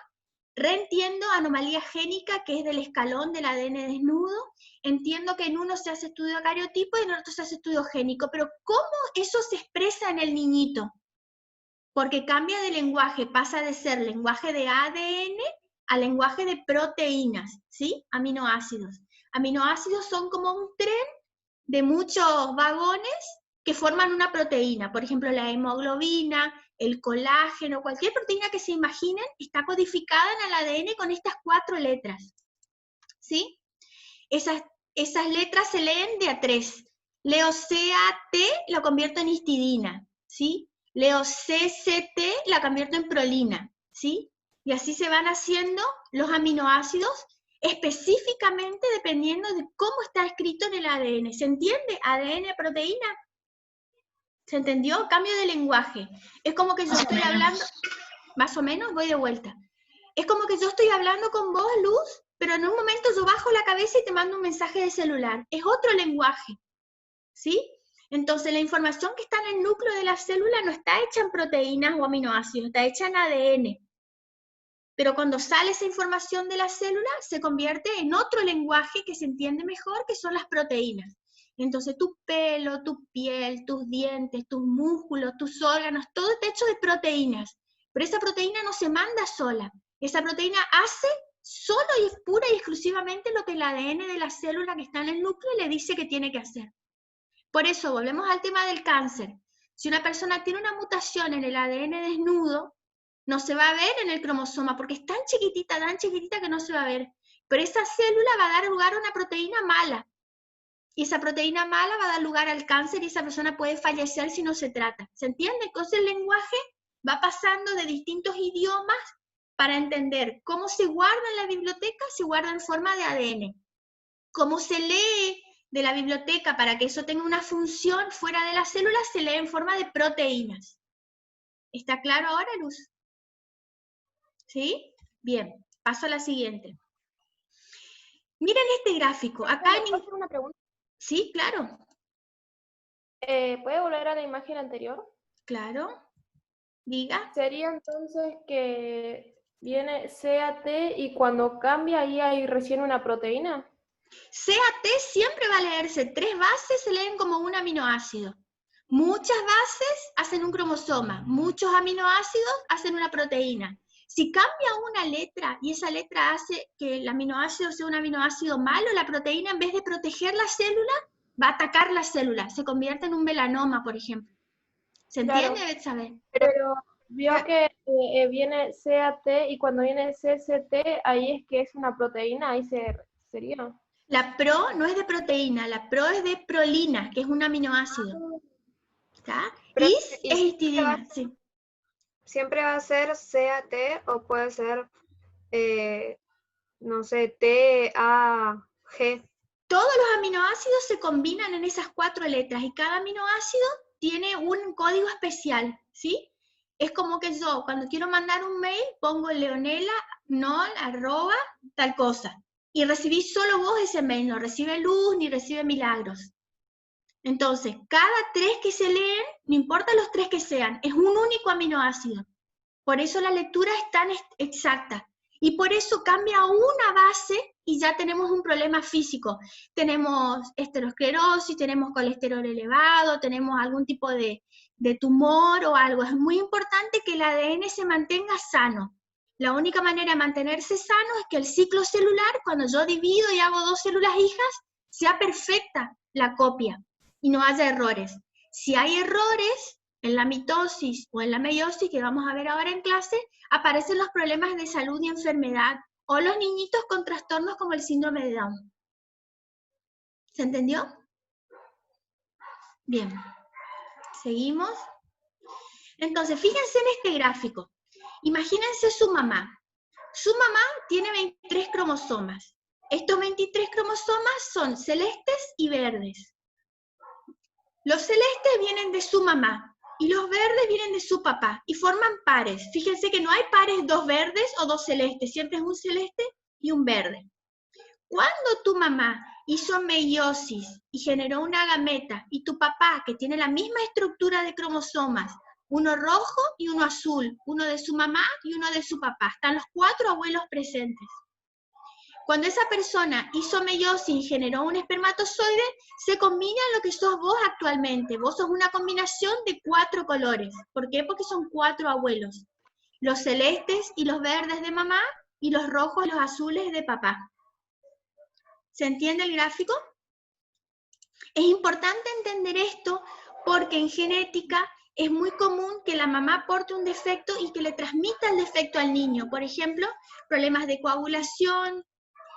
reentiendo anomalía génica, que es del escalón del ADN desnudo, entiendo que en uno se hace estudio de cariotipo y en otro se hace estudio génico, pero ¿cómo eso se expresa en el niñito? Porque cambia de lenguaje, pasa de ser lenguaje de ADN a lenguaje de proteínas, ¿sí? Aminoácidos. Aminoácidos son como un tren de muchos vagones que forman una proteína. Por ejemplo, la hemoglobina, el colágeno, cualquier proteína que se imaginen está codificada en el ADN con estas 4 letras, ¿sí? Esas letras se leen de a 3. Leo CAT, la convierto en histidina, ¿sí? Leo CCT, la convierto en prolina, ¿sí? Y así se van haciendo los aminoácidos específicamente dependiendo de cómo está escrito en el ADN. ¿Se entiende? ADN, proteína. ¿Se entendió? Cambio de lenguaje. Es como que yo estoy hablando, más o menos, voy de vuelta. Es como que yo estoy hablando con vos, Luz, pero en un momento yo bajo la cabeza y te mando un mensaje de celular. Es otro lenguaje, ¿sí? Entonces la información que está en el núcleo de la célula no está hecha en proteínas o aminoácidos, está hecha en ADN. Pero cuando sale esa información de la célula, se convierte en otro lenguaje que se entiende mejor, que son las proteínas. Entonces tu pelo, tu piel, tus dientes, tus músculos, tus órganos, todo está hecho de proteínas. Pero esa proteína no se manda sola. Esa proteína hace solo y pura y exclusivamente lo que el ADN de la célula que está en el núcleo le dice que tiene que hacer. Por eso, volvemos al tema del cáncer. Si una persona tiene una mutación en el ADN desnudo, no se va a ver en el cromosoma, porque es tan chiquitita que no se va a ver. Pero esa célula va a dar lugar a una proteína mala. Y esa proteína mala va a dar lugar al cáncer y esa persona puede fallecer si no se trata. ¿Se entiende? Entonces el lenguaje va pasando de distintos idiomas para entender cómo se guarda en la biblioteca, se guarda en forma de ADN. Cómo se lee de la biblioteca para que eso tenga una función fuera de la célula, se lee en forma de proteínas. ¿Está claro ahora, Luz? ¿Sí? Bien, paso a la siguiente. Miren este gráfico. Acá ¿Puedo hacer una pregunta? Sí, claro. ¿Puede volver a la imagen anterior? Claro. Diga. Sería entonces que viene CAT y cuando cambia ahí hay recién una proteína. CAT siempre va a leerse. 3 bases se leen como un aminoácido. Muchas bases hacen un cromosoma. Muchos aminoácidos hacen una proteína. Si cambia una letra y esa letra hace que el aminoácido sea un aminoácido malo, la proteína en vez de proteger la célula, va a atacar la célula. Se convierte en un melanoma, por ejemplo. ¿Se entiende, Claro. Betsabe? Pero vio que viene CAT y cuando viene CCT, ahí es que es una proteína, ahí sería. La pro no es de proteína, la pro es de prolina, que es un aminoácido. ¿Está? Y es histidina, sí. ¿Siempre va a ser CAT o puede ser, no sé, TAG? Todos los aminoácidos se combinan en esas 4 letras y cada aminoácido tiene un código especial, ¿sí? Es como que yo, cuando quiero mandar un mail, pongo Leonela, nol, @ tal cosa. Y recibí solo vos ese mail, no recibe Luz ni recibe Milagros. Entonces, cada 3 que se leen, no importa los 3 que sean, es un único aminoácido. Por eso la lectura es tan exacta. Y por eso cambia una base y ya tenemos un problema físico. Tenemos esteroesclerosis, tenemos colesterol elevado, tenemos algún tipo de tumor o algo. Es muy importante que el ADN se mantenga sano. La única manera de mantenerse sano es que el ciclo celular, cuando yo divido y hago 2 células hijas, sea perfecta la copia y no haya errores. Si hay errores en la mitosis o en la meiosis, que vamos a ver ahora en clase, aparecen los problemas de salud y enfermedad o los niñitos con trastornos como el síndrome de Down. ¿Se entendió? Bien, seguimos. Entonces, fíjense en este gráfico. Imagínense su mamá. Su mamá tiene 23 cromosomas. Estos 23 cromosomas son celestes y verdes. Los celestes vienen de su mamá y los verdes vienen de su papá y forman pares. Fíjense que no hay pares dos verdes o dos celestes, siempre es un celeste y un verde. Cuando tu mamá hizo meiosis y generó una gameta y tu papá, que tiene la misma estructura de cromosomas, uno rojo y uno azul, uno de su mamá y uno de su papá, están los 4 abuelos presentes. Cuando esa persona hizo meiosis y generó un espermatozoide, se combina lo que sos vos actualmente. Vos sos una combinación de 4 colores. ¿Por qué? Porque son 4 abuelos. Los celestes y los verdes de mamá y los rojos y los azules de papá. ¿Se entiende el gráfico? Es importante entender esto porque en genética es muy común que la mamá porte un defecto y que le transmita el defecto al niño. Por ejemplo, problemas de coagulación,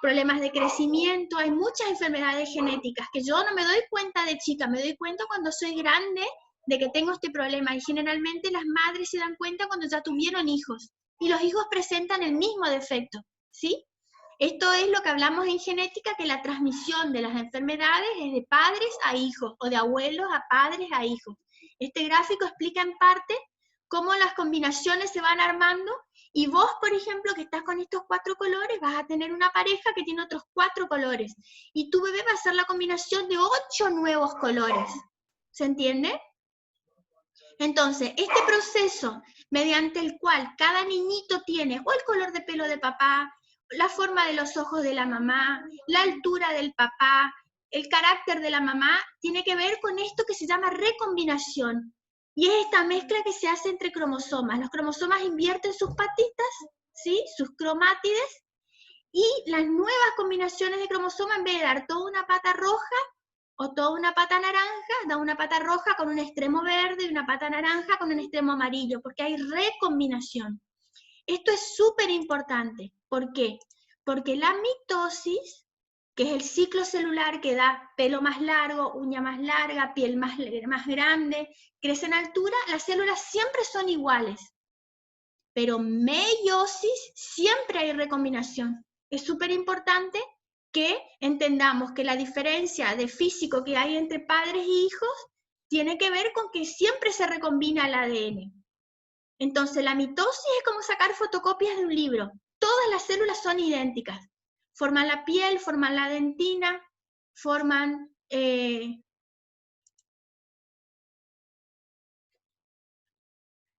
problemas de crecimiento, hay muchas enfermedades genéticas que yo no me doy cuenta de chica, me doy cuenta cuando soy grande de que tengo este problema y generalmente las madres se dan cuenta cuando ya tuvieron hijos y los hijos presentan el mismo defecto, ¿sí? Esto es lo que hablamos en genética, que la transmisión de las enfermedades es de padres a hijos o de abuelos a padres a hijos. Este gráfico explica en parte cómo las combinaciones se van armando y vos, por ejemplo, que estás con estos 4 colores, vas a tener una pareja que tiene otros 4 colores. Y tu bebé va a ser la combinación de 8 nuevos colores. ¿Se entiende? Entonces, este proceso mediante el cual cada niñito tiene o el color de pelo de papá, la forma de los ojos de la mamá, la altura del papá, el carácter de la mamá, tiene que ver con esto que se llama recombinación. Y es esta mezcla que se hace entre cromosomas. Los cromosomas invierten sus patitas, ¿sí? Sus cromátides, y las nuevas combinaciones de cromosomas, en vez de dar toda una pata roja o toda una pata naranja, da una pata roja con un extremo verde y una pata naranja con un extremo amarillo, porque hay recombinación. Esto es súper importante. ¿Por qué? Porque la mitosis, que es el ciclo celular que da pelo más largo, uña más larga, piel más grande, crece en altura, las células siempre son iguales. Pero meiosis, siempre hay recombinación. Es súper importante que entendamos que la diferencia de físico que hay entre padres y hijos tiene que ver con que siempre se recombina el ADN. Entonces la mitosis es como sacar fotocopias de un libro. Todas las células son idénticas. Forman la piel, forman la dentina, forman...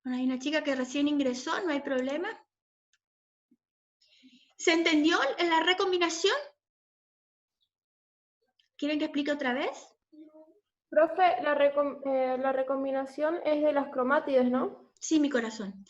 Hay una chica que recién ingresó, no hay problema. ¿Se entendió la recombinación? ¿Quieren que explique otra vez? Profe, la recombinación es de las cromátides, ¿no? Sí, mi corazón.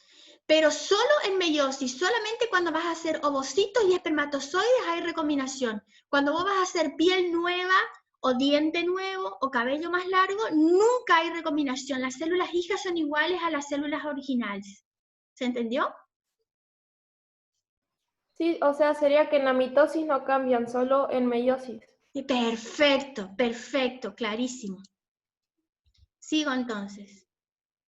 Pero solo en meiosis, solamente cuando vas a hacer ovocitos y espermatozoides hay recombinación. Cuando vos vas a hacer piel nueva, o diente nuevo, o cabello más largo, nunca hay recombinación. Las células hijas son iguales a las células originales. ¿Se entendió? Sí, o sea, sería que en la mitosis no cambian, solo en meiosis. Perfecto, perfecto, clarísimo. Sigo entonces.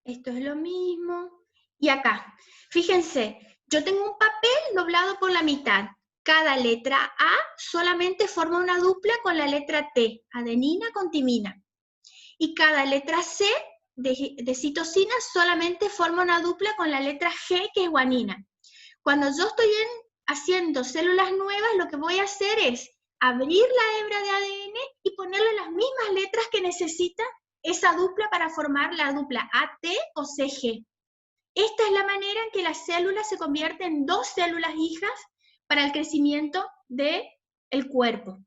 Esto es lo mismo. Y acá, fíjense, yo tengo un papel doblado por la mitad. Cada letra A solamente forma una dupla con la letra T, adenina con timina. Y cada letra C de citosina solamente forma una dupla con la letra G, que es guanina. Cuando yo estoy haciendo células nuevas, lo que voy a hacer es abrir la hebra de ADN y ponerle las mismas letras que necesita esa dupla para formar la dupla AT o CG. Esta es la manera en que las células se convierten en 2 células hijas para el crecimiento del cuerpo.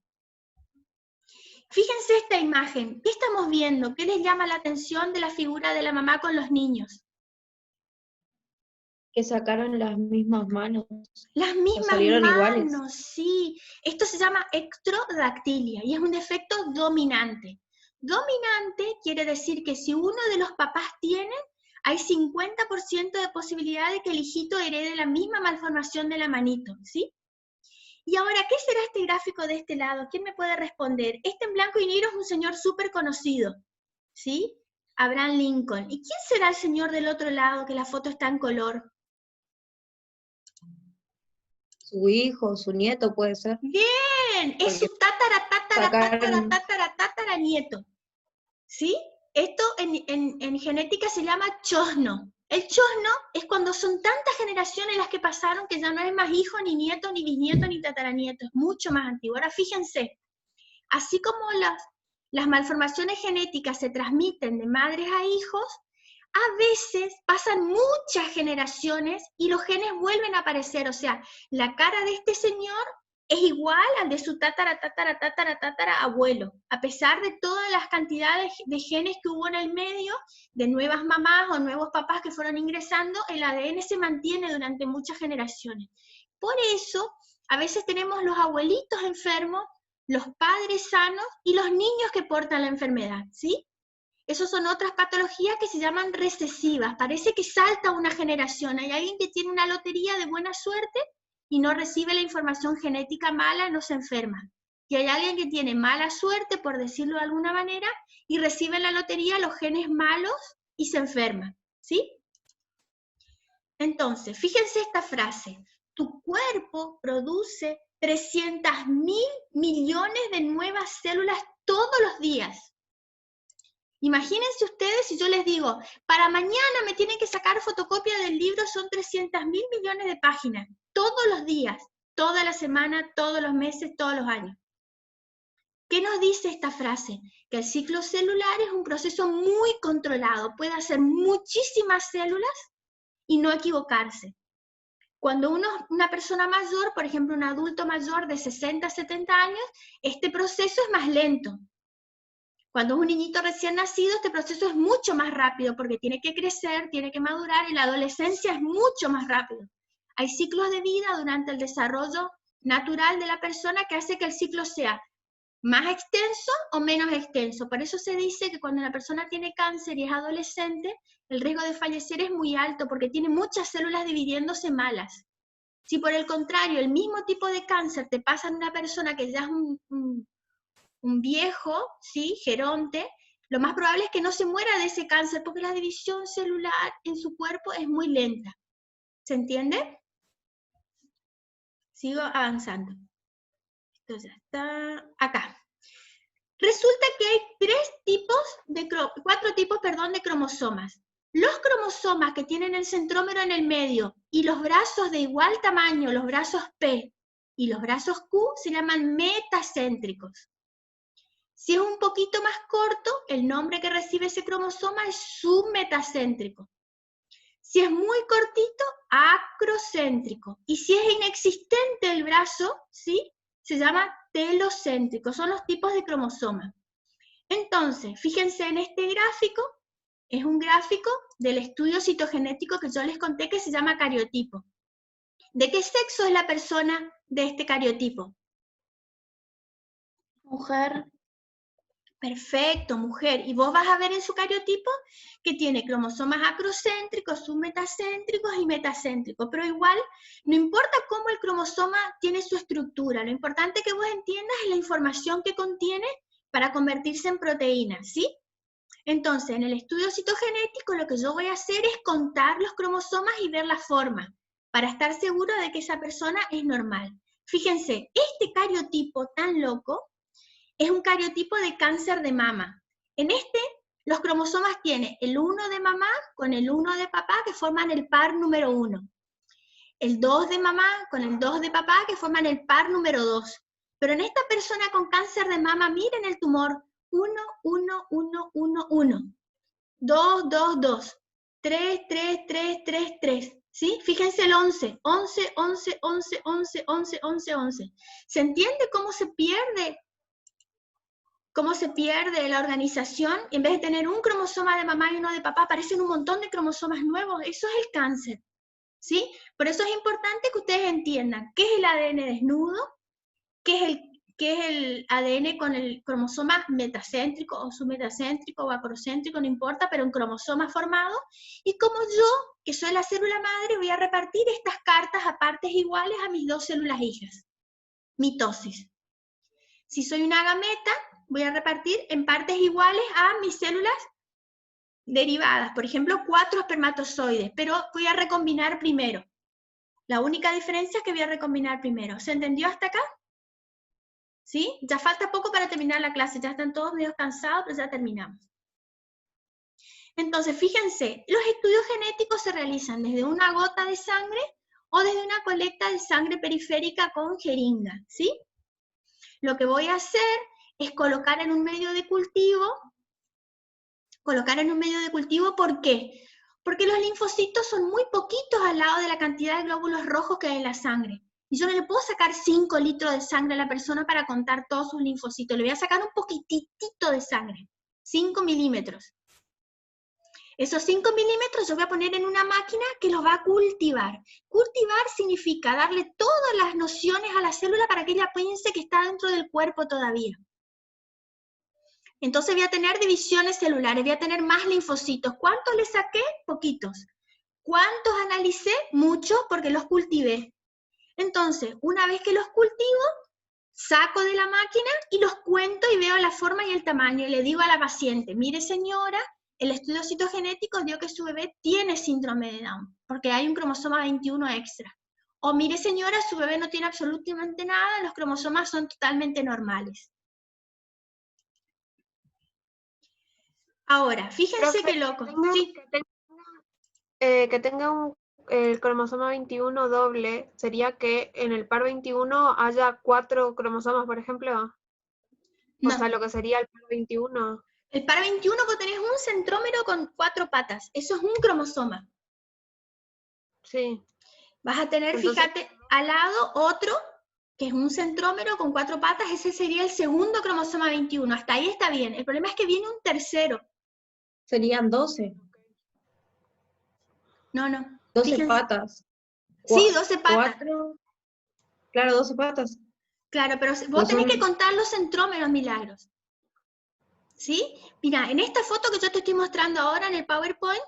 Fíjense esta imagen. ¿Qué estamos viendo? ¿Qué les llama la atención de la figura de la mamá con los niños? Que sacaron las mismas manos. Las mismas salieron manos, iguales. sí. Esto se llama ectrodactilia y es un defecto dominante. Dominante quiere decir que si uno de los papás tiene, hay 50% de posibilidad de que el hijito herede la misma malformación de la manito, ¿sí? Y ahora, ¿qué será este gráfico de este lado? ¿Quién me puede responder? Este en blanco y negro es un señor súper conocido, ¿sí? Abraham Lincoln. ¿Y quién será el señor del otro lado, que la foto está en color? Su hijo, su nieto puede ser. Bien, es su tatara nieto. ¿Sí? Esto en genética se llama chosno. El chosno es cuando son tantas generaciones las que pasaron que ya no es más hijo, ni nieto, ni bisnieto, ni tataranieto. Es mucho más antiguo. Ahora fíjense, así como las malformaciones genéticas se transmiten de madres a hijos, a veces pasan muchas generaciones y los genes vuelven a aparecer. O sea, la cara de este señor es igual al de su tatara abuelo, a pesar de todas las cantidades de genes que hubo en el medio, de nuevas mamás o nuevos papás que fueron ingresando, el ADN se mantiene durante muchas generaciones. Por eso, a veces tenemos los abuelitos enfermos, los padres sanos y los niños que portan la enfermedad, ¿sí? Esas son otras patologías que se llaman recesivas. Parece que salta una generación. Hay alguien que tiene una lotería de buena suerte y no recibe la información genética mala, no se enferma. Y hay alguien que tiene mala suerte, por decirlo de alguna manera, y recibe en la lotería los genes malos y se enferma, ¿sí? Entonces, fíjense esta frase. Tu cuerpo produce 300.000 millones de nuevas células todos los días. Imagínense ustedes si yo les digo, para mañana me tienen que sacar fotocopia del libro, son 300.000 millones de páginas, todos los días, toda la semana, todos los meses, todos los años. ¿Qué nos dice esta frase? Que el ciclo celular es un proceso muy controlado, puede hacer muchísimas células y no equivocarse. Cuando una persona mayor, por ejemplo un adulto mayor de 60, 70 años, este proceso es más lento. Cuando es un niñito recién nacido, este proceso es mucho más rápido porque tiene que crecer, tiene que madurar, y la adolescencia es mucho más rápido. Hay ciclos de vida durante el desarrollo natural de la persona que hace que el ciclo sea más extenso o menos extenso. Por eso se dice que cuando una persona tiene cáncer y es adolescente, el riesgo de fallecer es muy alto porque tiene muchas células dividiéndose malas. Si por el contrario, el mismo tipo de cáncer te pasa en una persona que ya es un viejo, ¿sí? Geronte, lo más probable es que no se muera de ese cáncer porque la división celular en su cuerpo es muy lenta. ¿Se entiende? Sigo avanzando. Esto ya está acá. Resulta que hay cuatro tipos de cromosomas. Los cromosomas que tienen el centrómero en el medio y los brazos de igual tamaño, los brazos P y los brazos Q, se llaman metacéntricos. Si es un poquito más corto, el nombre que recibe ese cromosoma es submetacéntrico. Si es muy cortito, acrocéntrico. Y si es inexistente el brazo, ¿sí? Se llama telocéntrico. Son los tipos de cromosomas. Entonces, fíjense en este gráfico. Es un gráfico del estudio citogenético que yo les conté que se llama cariotipo. ¿De qué sexo es la persona de este cariotipo? Mujer. Perfecto, mujer. Y vos vas a ver en su cariotipo que tiene cromosomas acrocéntricos, submetacéntricos y metacéntricos. Pero igual, no importa cómo el cromosoma tiene su estructura, lo importante que vos entiendas es la información que contiene para convertirse en proteínas, ¿sí? Entonces, en el estudio citogenético lo que yo voy a hacer es contar los cromosomas y ver la forma, para estar seguro de que esa persona es normal. Fíjense, este cariotipo tan loco es un cariotipo de cáncer de mama. En este, los cromosomas tienen el 1 de mamá con el 1 de papá, que forman el par número 1. El 2 de mamá con el 2 de papá, que forman el par número 2. Pero en esta persona con cáncer de mama, miren el tumor. 1, 1, 1, 1, 1. 2, 2, 2. 3, 3, 3, 3, 3. ¿Sí? Fíjense el 11. 11, 11, 11, 11, 11, 11, 11. ¿Se entiende cómo se pierde? ¿Cómo se pierde la organización? En vez de tener un cromosoma de mamá y uno de papá, aparecen un montón de cromosomas nuevos. Eso es el cáncer, ¿sí? Por eso es importante que ustedes entiendan qué es el ADN desnudo, qué es el ADN con el cromosoma metacéntrico o submetacéntrico o acrocéntrico, no importa, pero un cromosoma formado, y como yo, que soy la célula madre, voy a repartir estas cartas a partes iguales a mis dos células hijas. mitosis. Si soy una gameta, voy a repartir en partes iguales a mis células derivadas, por ejemplo, 4 espermatozoides, pero voy a recombinar primero. La única diferencia es que voy a recombinar primero. ¿Se entendió hasta acá? ¿Sí? Ya falta poco para terminar la clase, ya están todos medio cansados, pero ya terminamos. Entonces, fíjense, los estudios genéticos se realizan desde una gota de sangre o desde una colecta de sangre periférica con jeringa, ¿sí? Lo que voy a hacer es colocar en un medio de cultivo. ¿Por qué? Porque los linfocitos son muy poquitos al lado de la cantidad de glóbulos rojos que hay en la sangre. Y yo no le puedo sacar 5 litros de sangre a la persona para contar todos sus linfocitos. Le voy a sacar un poquitito de sangre, 5 milímetros. Esos 5 milímetros yo voy a poner en una máquina que los va a cultivar. Cultivar significa darle todas las nociones a la célula para que ella piense que está dentro del cuerpo todavía. Entonces voy a tener divisiones celulares, voy a tener más linfocitos. ¿Cuántos le saqué? Poquitos. ¿Cuántos analicé? Muchos, porque los cultivé. Entonces, una vez que los cultivo, saco de la máquina y los cuento y veo la forma y el tamaño. Y le digo a la paciente, mire señora, el estudio citogenético dio que su bebé tiene síndrome de Down, porque hay un cromosoma 21 extra. O mire señora, su bebé no tiene absolutamente nada, los cromosomas son totalmente normales. Ahora, fíjense qué loco. Sí. Que tenga el cromosoma 21 doble, sería que en el par 21 haya 4 cromosomas, por ejemplo. No. O sea, lo que sería el par 21. El par 21 vos tenés un centrómero con 4 patas. Eso es un cromosoma. Sí. Vas a tener, Entonces, fíjate, al lado otro, que es un centrómero con 4 patas. Ese sería el segundo cromosoma 21. Hasta ahí está bien. El problema es que viene un tercero. Serían 12. No. 12 Fíjense. patas. Sí, 12 patas. 4. Claro, 12 patas. Claro, pero vos No tenés son- que contar los centrómeros, Milagros. ¿Sí? Mira, en esta foto que yo te estoy mostrando ahora en el PowerPoint,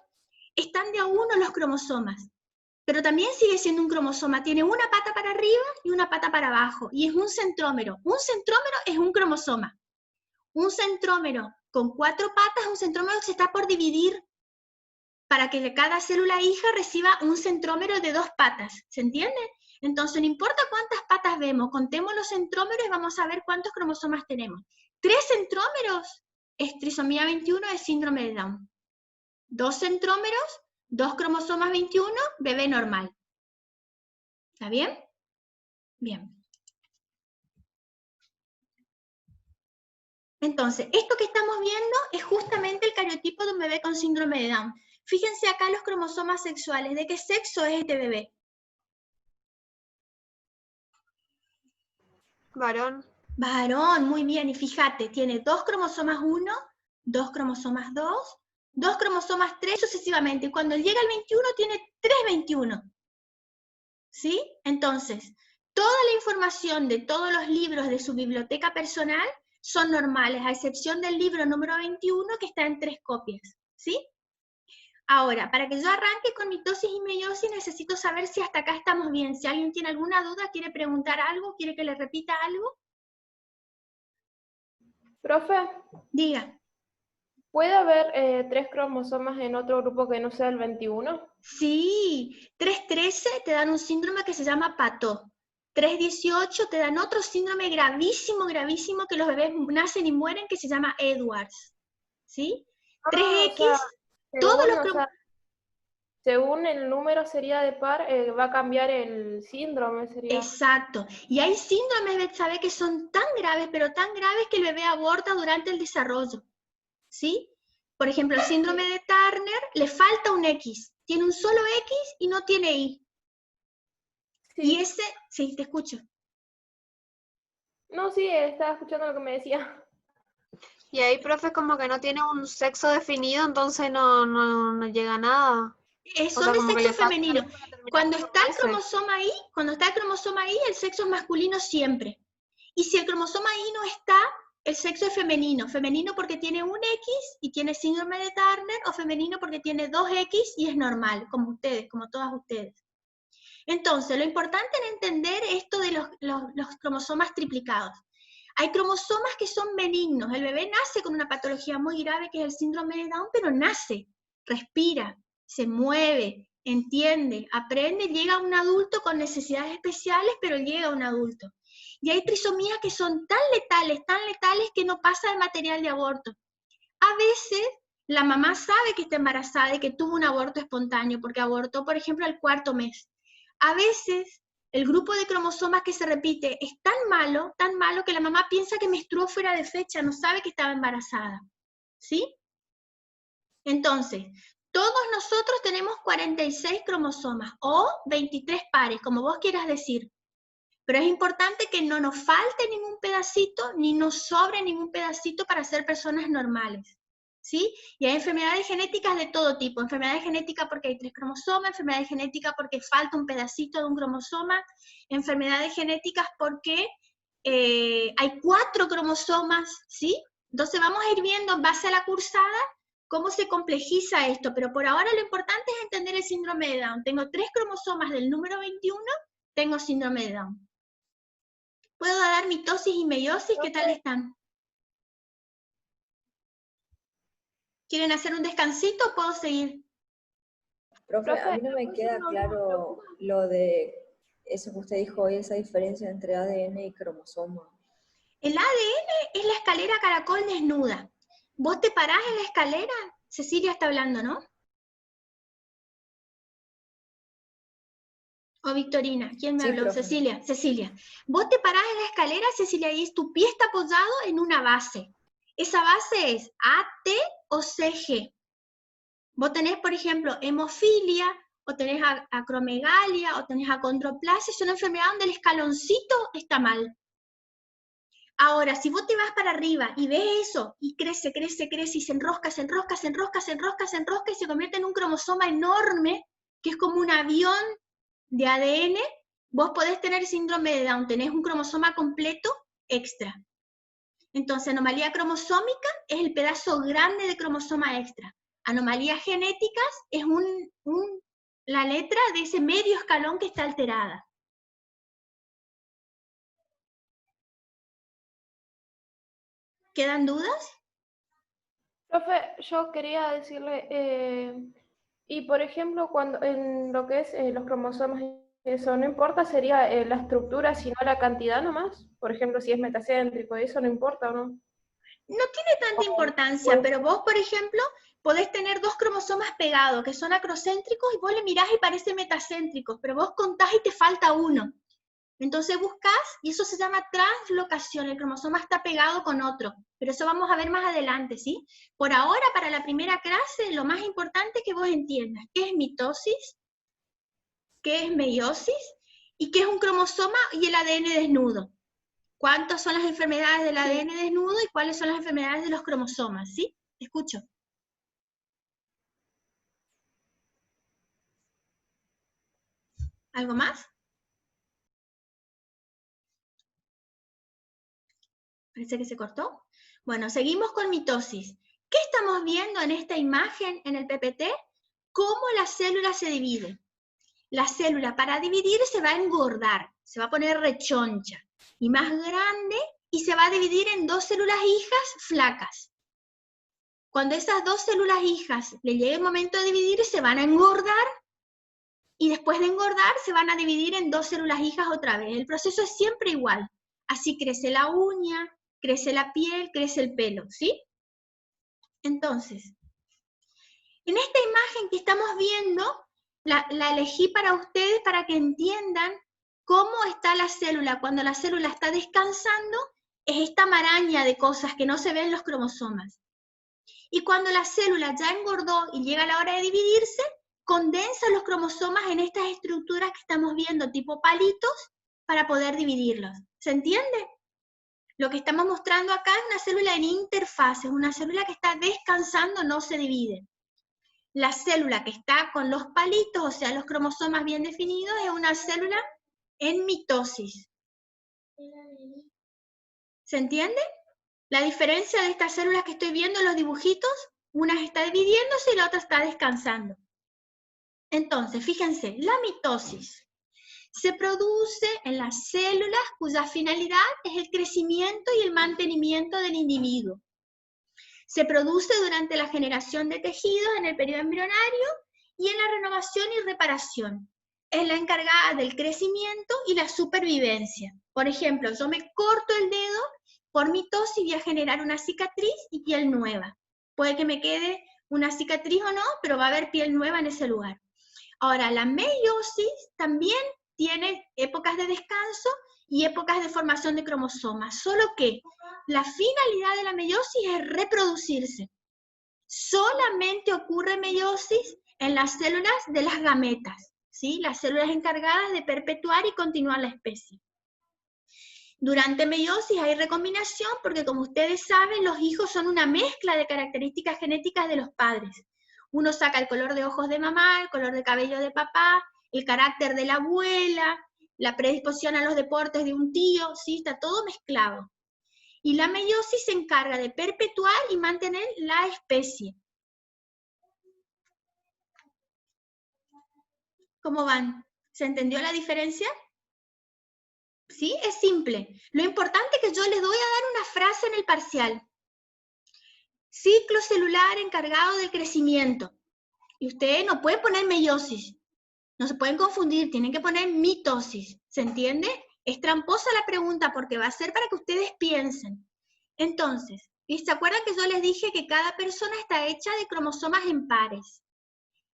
están de a uno los cromosomas. Pero también sigue siendo un cromosoma. Tiene una pata para arriba y una pata para abajo. Y es un centrómero. Un centrómero es un cromosoma. Un centrómero con 4 patas es un centrómero que se está por dividir para que cada célula hija reciba un centrómero de 2 patas. ¿Se entiende? Entonces, no importa cuántas patas vemos, contemos los centrómeros y vamos a ver cuántos cromosomas tenemos. 3 centrómeros es trisomía 21, es síndrome de Down. 2 centrómeros, 2 cromosomas 21, bebé normal. ¿Está bien? Bien. Entonces, esto que estamos viendo es justamente el cariotipo de un bebé con síndrome de Down. Fíjense acá los cromosomas sexuales. ¿De qué sexo es este bebé? varón. Varón, muy bien. Y fíjate, tiene 2 cromosomas 1, 2 cromosomas 2, 2 cromosomas 3 sucesivamente. Y cuando llega al 21 tiene 3 21. ¿Sí? Entonces, toda la información de todos los libros de su biblioteca personal son normales, a excepción del libro número 21 que está en 3 copias. ¿Sí? Ahora, para que yo arranque con mitosis y meiosis, necesito saber si hasta acá estamos bien. Si alguien tiene alguna duda, quiere preguntar algo, quiere que le repita algo, Profe, diga. ¿puede haber 3 cromosomas en otro grupo que no sea el 21? Sí, 313 te dan un síndrome que se llama Pató. 318 te dan otro síndrome gravísimo, gravísimo, que los bebés nacen y mueren, que se llama Edwards. ¿Sí? 3X, o sea, todos los o sea, según el número sería de par, va a cambiar el síndrome, sería. Exacto. Y hay síndromes, Betsabe, que son tan graves, pero tan graves que el bebé aborta durante el desarrollo. ¿Sí? Por ejemplo, el síndrome de Turner, le falta un X. Tiene un solo X y no tiene Y. Sí. Y ese, sí, te escucho. No, sí, estaba escuchando lo que me decía. Y ahí, profe, como que no tiene un sexo definido, entonces no llega a nada. Son sea, de como que sexo le falta femenino. algo para terminar Cuando de está el formarse. cromosoma I, el sexo es masculino siempre. Y si el cromosoma I no está, el sexo es femenino. Femenino porque tiene un X y tiene síndrome de Turner, o femenino porque tiene 2X y es normal, como ustedes, como todas ustedes. Entonces, lo importante en entender esto de los cromosomas triplicados. Hay cromosomas que son benignos. El bebé nace con una patología muy grave que es el síndrome de Down, pero nace, respira, se mueve, entiende, aprende, llega a un adulto con necesidades especiales, pero llega a un adulto. Y hay trisomías que son tan letales que no pasa el material de aborto. A veces la mamá sabe que está embarazada y que tuvo un aborto espontáneo, porque abortó, por ejemplo, al 4º mes. A veces el grupo de cromosomas que se repite es tan malo que la mamá piensa que menstruó fuera de fecha, no sabe que estaba embarazada. ¿Sí? Entonces, todos nosotros tenemos 46 cromosomas, o 23 pares, como vos quieras decir. Pero es importante que no nos falte ningún pedacito, ni nos sobre ningún pedacito para ser personas normales. ¿Sí? Y hay enfermedades genéticas de todo tipo. Enfermedades genéticas porque hay 3 cromosomas, enfermedades genéticas porque falta un pedacito de un cromosoma, enfermedades genéticas porque hay 4 cromosomas, ¿sí? Entonces vamos a ir viendo en base a la cursada cómo se complejiza esto, pero por ahora lo importante es entender el síndrome de Down. Tengo 3 cromosomas del número 21, tengo síndrome de Down. ¿Puedo dar mitosis y meiosis? ¿Qué tal están? ¿Quieren hacer un descansito o puedo seguir? Profe, a mí no me queda claro lo de eso que usted dijo hoy, esa diferencia entre ADN y cromosoma. El ADN es la escalera caracol desnuda. Vos te parás en la escalera, Cecilia está hablando, ¿no? O Victorina, ¿quién me Sí, habló? profe. Cecilia. Vos te parás en la escalera, Cecilia, y tu pie está apoyado en una base. Esa base es AT o CG. Vos tenés, por ejemplo, hemofilia, o tenés acromegalia, o tenés acondroplasia, es una enfermedad donde el escaloncito está mal. Ahora, si vos te vas para arriba y ves eso, y crece, y se enrosca, y se convierte en un cromosoma enorme, que es como un avión de ADN, vos podés tener síndrome de Down, tenés un cromosoma completo extra. Entonces, anomalía cromosómica es el pedazo grande de cromosoma extra. Anomalías genéticas es la letra de ese medio escalón que está alterada. ¿Quedan dudas? Profe, yo quería decirle, y por ejemplo, cuando en lo que es los cromosomas, eso no importa, sería la estructura, sino la cantidad nomás. Por ejemplo, si es metacéntrico, eso no importa o no. No tiene tanta importancia, pero vos, por ejemplo, podés tener 2 cromosomas pegados, que son acrocéntricos, y vos le mirás y parece metacéntricos, pero vos contás y te falta uno. Entonces buscás, y eso se llama translocación, el cromosoma está pegado con otro, pero eso vamos a ver más adelante, ¿sí? Por ahora, para la primera clase, lo más importante es que vos entiendas qué es mitosis, qué es meiosis, y qué es un cromosoma y el ADN desnudo. ¿Cuántas son las enfermedades del ADN desnudo y cuáles son las enfermedades de los cromosomas? ¿Sí? Te escucho. ¿Algo más? Parece que se cortó. Bueno, seguimos con mitosis. ¿Qué estamos viendo en esta imagen en el PPT? Cómo la célula se divide. La célula para dividir se va a engordar, se va a poner rechoncha y más grande y se va a dividir en 2 células hijas flacas. Cuando esas 2 células hijas le llegue el momento de dividir, se van a engordar y después de engordar se van a dividir en 2 células hijas otra vez. El proceso es siempre igual. Así crece la uña, crece la piel, crece el pelo, ¿sí? Entonces, en esta imagen que estamos viendo, la elegí para ustedes para que entiendan cómo está la célula. Cuando la célula está descansando, es esta maraña de cosas que no se ven en los cromosomas. Y cuando la célula ya engordó y llega la hora de dividirse, condensa los cromosomas en estas estructuras que estamos viendo, tipo palitos, para poder dividirlos. ¿Se entiende? Lo que estamos mostrando acá es una célula en interfase, una célula que está descansando, no se divide. La célula que está con los palitos, o sea, los cromosomas bien definidos, es una célula en mitosis. ¿Se entiende? La diferencia de estas células que estoy viendo en los dibujitos, una está dividiéndose y la otra está descansando. Entonces, fíjense, la mitosis. Se produce en las células cuya finalidad es el crecimiento y el mantenimiento del individuo. Se produce durante la generación de tejidos en el periodo embrionario y en la renovación y reparación. Es la encargada del crecimiento y la supervivencia. Por ejemplo, yo me corto el dedo, por mitosis voy a generar una cicatriz y piel nueva. Puede que me quede una cicatriz o no, pero va a haber piel nueva en ese lugar. Ahora, la meiosis también tiene épocas de descanso y épocas de formación de cromosomas, solo que la finalidad de la meiosis es reproducirse. Solamente ocurre meiosis en las células de las gametas, ¿sí? Las células encargadas de perpetuar y continuar la especie. Durante meiosis hay recombinación porque, como ustedes saben, los hijos son una mezcla de características genéticas de los padres. Uno saca el color de ojos de mamá, el color de cabello de papá, el carácter de la abuela, la predisposición a los deportes de un tío, ¿sí? Está todo mezclado. Y la meiosis se encarga de perpetuar y mantener la especie. ¿Cómo van? ¿Se entendió la diferencia? ¿Sí? Es simple. Lo importante es que yo les doy a dar una frase en el parcial. Ciclo celular encargado del crecimiento. Y ustedes no pueden poner meiosis. No se pueden confundir, tienen que poner mitosis. ¿Se entiende? Es tramposa la pregunta porque va a ser para que ustedes piensen. Entonces, ¿se acuerdan que yo les dije que cada persona está hecha de cromosomas en pares?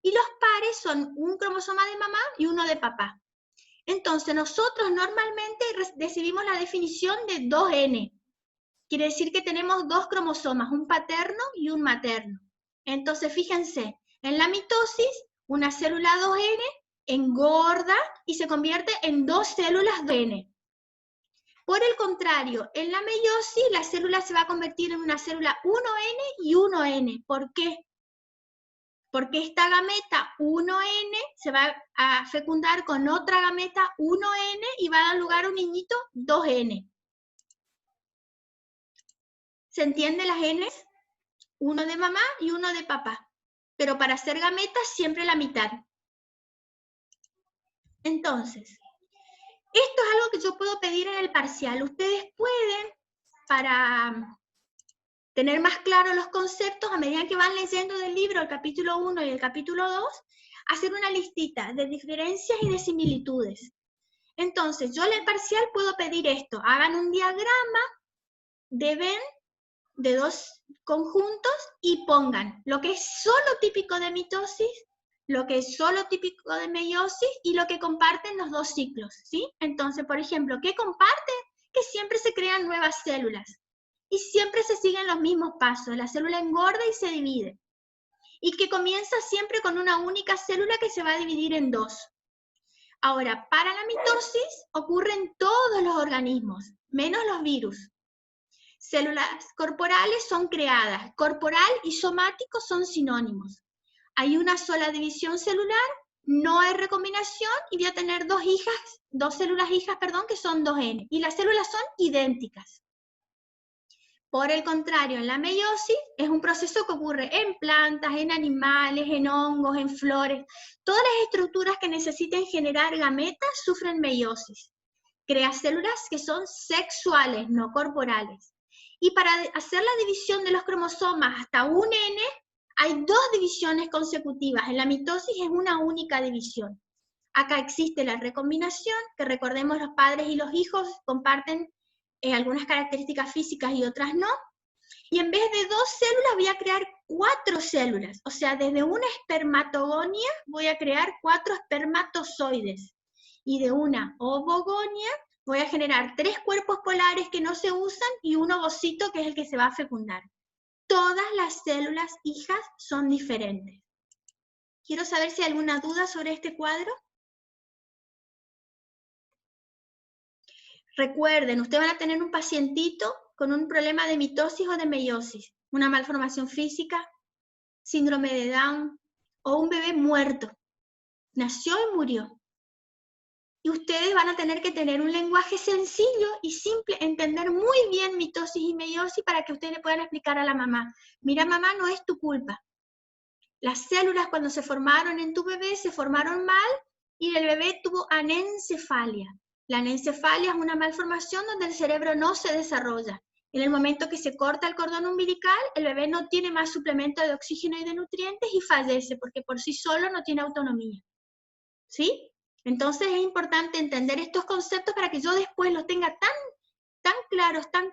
Y los pares son un cromosoma de mamá y uno de papá. Entonces, nosotros normalmente recibimos la definición de 2N. Quiere decir que tenemos dos cromosomas, un paterno y un materno. Entonces, fíjense, en la mitosis, una célula 2N engorda y se convierte en dos células 2N. Por el contrario, en la meiosis, la célula se va a convertir en una célula 1N y 1N. ¿Por qué? Porque esta gameta 1N se va a fecundar con otra gameta 1N y va a dar lugar a un niñito 2N. ¿Se entiende las Ns? Uno de mamá y uno de papá. Pero para hacer gametas siempre la mitad. Entonces, esto es algo que yo puedo pedir en el parcial. Ustedes pueden, para tener más claros los conceptos, a medida que van leyendo del libro el capítulo 1 y el capítulo 2, hacer una listita de diferencias y de similitudes. Entonces, yo en el parcial puedo pedir esto. Hagan un diagrama de Venn de dos conjuntos y pongan lo que es solo típico de mitosis, lo que es solo típico de meiosis y lo que comparten los dos ciclos, ¿sí? Entonces, por ejemplo, ¿qué comparten? Que siempre se crean nuevas células y siempre se siguen los mismos pasos. La célula engorda y se divide. Y que comienza siempre con una única célula que se va a dividir en dos. Ahora, para la mitosis ocurren todos los organismos, menos los virus. Células corporales son creadas, corporal y somático son sinónimos. Hay una sola división celular, no hay recombinación y voy a tener dos células hijas, que son 2N. Y las células son idénticas. Por el contrario, en la meiosis es un proceso que ocurre en plantas, en animales, en hongos, en flores. Todas las estructuras que necesiten generar gametas sufren meiosis. Crea células que son sexuales, no corporales. Y para hacer la división de los cromosomas hasta un N, hay dos divisiones consecutivas. En la mitosis es una única división. Acá existe la recombinación, que recordemos los padres y los hijos comparten algunas características físicas y otras no. Y en vez de 2 células voy a crear 4 células. O sea, desde una espermatogonia voy a crear 4 espermatozoides. Y de una ovogonia voy a generar 3 cuerpos polares que no se usan y un ovocito que es el que se va a fecundar. Todas las células hijas son diferentes. Quiero saber si hay alguna duda sobre este cuadro. Recuerden, ustedes van a tener un pacientito con un problema de mitosis o de meiosis, una malformación física, síndrome de Down o un bebé muerto. Nació y murió. Y ustedes van a tener que tener un lenguaje sencillo y simple, entender muy bien mitosis y meiosis para que ustedes le puedan explicar a la mamá. Mira, mamá, no es tu culpa. Las células cuando se formaron en tu bebé se formaron mal y el bebé tuvo anencefalia. La anencefalia es una malformación donde el cerebro no se desarrolla. En el momento que se corta el cordón umbilical, el bebé no tiene más suplemento de oxígeno y de nutrientes y fallece porque por sí solo no tiene autonomía. ¿Sí? Entonces es importante entender estos conceptos para que yo después los tenga tan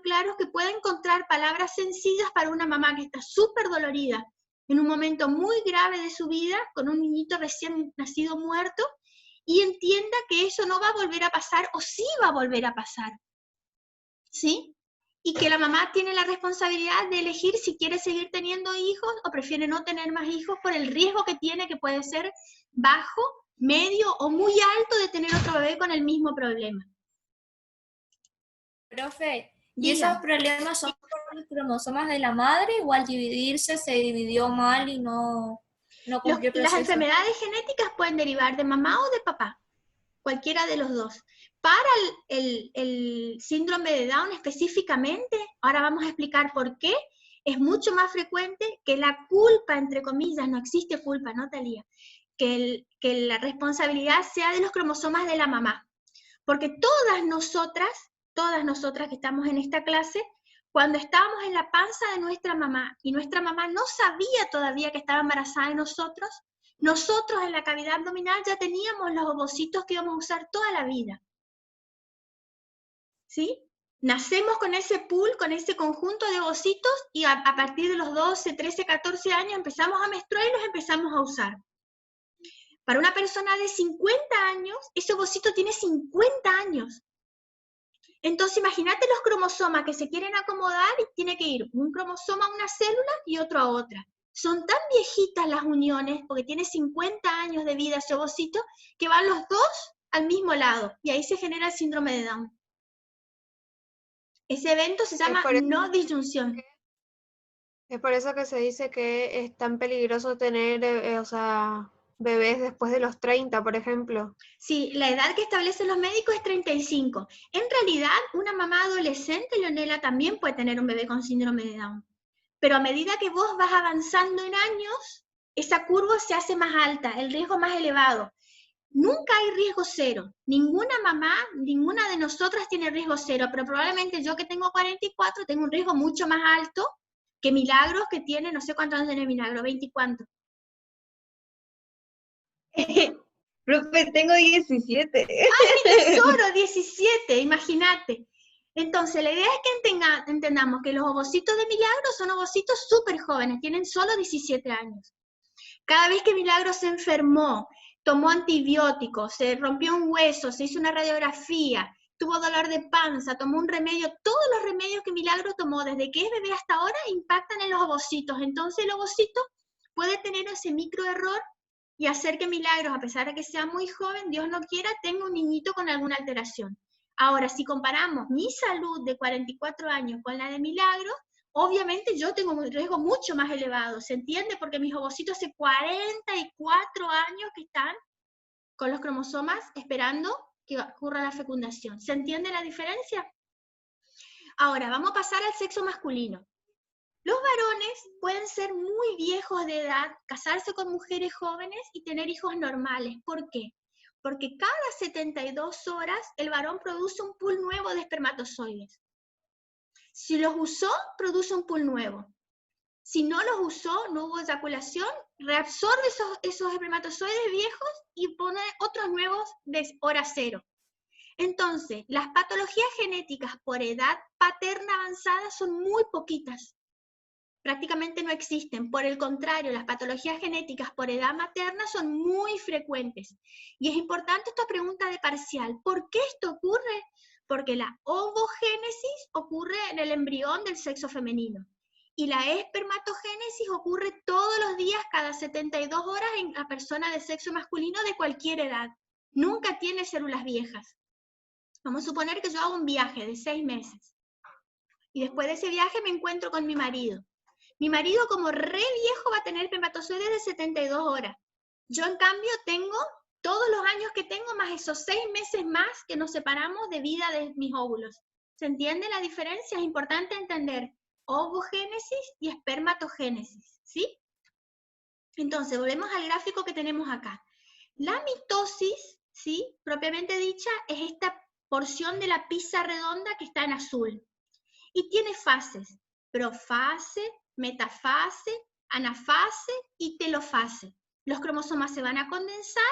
claros que pueda encontrar palabras sencillas para una mamá que está súper dolorida en un momento muy grave de su vida, con un niñito recién nacido muerto, y entienda que eso no va a volver a pasar, o sí va a volver a pasar, ¿sí? Y que la mamá tiene la responsabilidad de elegir si quiere seguir teniendo hijos o prefiere no tener más hijos por el riesgo que tiene, que puede ser bajo, medio o muy alto de tener otro bebé con el mismo problema. Profe, ¿y esos problemas son por los cromosomas de la madre o al dividirse se dividió mal y no cumplió el proceso? Las enfermedades genéticas pueden derivar de mamá o de papá, cualquiera de los dos. Para el síndrome de Down específicamente, ahora vamos a explicar por qué, es mucho más frecuente que la culpa, entre comillas, no existe culpa, ¿no, Talía? Que la responsabilidad sea de los cromosomas de la mamá. Porque todas nosotras que estamos en esta clase, cuando estábamos en la panza de nuestra mamá, y nuestra mamá no sabía todavía que estaba embarazada de nosotros en la cavidad abdominal ya teníamos los ovocitos que íbamos a usar toda la vida. ¿Sí? Nacemos con ese pool, con ese conjunto de ovocitos, y a partir de los 12, 13, 14 años empezamos a menstruar y los empezamos a usar. Para una persona de 50 años, ese ovocito tiene 50 años. Entonces imagínate los cromosomas que se quieren acomodar y tiene que ir un cromosoma a una célula y otro a otra. Son tan viejitas las uniones, porque tiene 50 años de vida ese ovocito, que van los dos al mismo lado, y ahí se genera el síndrome de Down. Ese evento se llama no disyunción. Es por eso que se dice que es tan peligroso tener, bebés después de los 30, por ejemplo. Sí, la edad que establecen los médicos es 35. En realidad, una mamá adolescente, Leonela, también puede tener un bebé con síndrome de Down. Pero a medida que vos vas avanzando en años, esa curva se hace más alta, el riesgo más elevado. Nunca hay riesgo cero. Ninguna mamá, ninguna de nosotras tiene riesgo cero, pero probablemente yo que tengo 44 tengo un riesgo mucho más alto que Milagros, que tiene, no sé cuántos años tiene Milagros, 20 y cuánto. Profe, tengo 17. ¡Ay, mi tesoro! 17, imagínate. Entonces, la idea es que entendamos que los ovocitos de Milagros son ovocitos súper jóvenes, tienen solo 17 años. Cada vez que Milagros se enfermó, tomó antibióticos, se rompió un hueso, se hizo una radiografía, tuvo dolor de panza, tomó un remedio, todos los remedios que Milagro tomó desde que es bebé hasta ahora impactan en los ovocitos. Entonces el ovocito puede tener ese microerror y hacer que Milagros, a pesar de que sea muy joven, Dios no quiera, tenga un niñito con alguna alteración. Ahora, si comparamos mi salud de 44 años con la de Milagros, obviamente yo tengo un riesgo mucho más elevado, ¿se entiende? Porque mis ovocitos hace 44 años que están con los cromosomas esperando que ocurra la fecundación. ¿Se entiende la diferencia? Ahora, vamos a pasar al sexo masculino. Los varones pueden ser muy viejos de edad, casarse con mujeres jóvenes y tener hijos normales. ¿Por qué? Porque cada 72 horas el varón produce un pool nuevo de espermatozoides. Si los usó, produce un pool nuevo. Si no los usó, no hubo eyaculación, reabsorbe esos espermatozoides viejos y pone otros nuevos de hora cero. Entonces, las patologías genéticas por edad paterna avanzada son muy poquitas. Prácticamente no existen. Por el contrario, las patologías genéticas por edad materna son muy frecuentes. Y es importante esta pregunta de parcial. ¿Por qué esto ocurre? Porque la ovogénesis ocurre en el embrión del sexo femenino. Y la espermatogénesis ocurre todos los días, cada 72 horas, en la persona de sexo masculino de cualquier edad. Nunca tiene células viejas. Vamos a suponer que yo hago un viaje de 6 meses. Y después de ese viaje me encuentro con mi marido. Mi marido, como re viejo, va a tener espermatozoides de 72 horas. Yo, en cambio, tengo todos los años que tengo, más esos 6 meses más que nos separamos de vida de mis óvulos. ¿Se entiende la diferencia? Es importante entender ovogénesis y espermatogénesis, ¿sí? Entonces, volvemos al gráfico que tenemos acá. La mitosis, ¿sí? Propiamente dicha, es esta porción de la pizza redonda que está en azul. Y tiene fases: profase, metafase, anafase y telofase. Los cromosomas se van a condensar,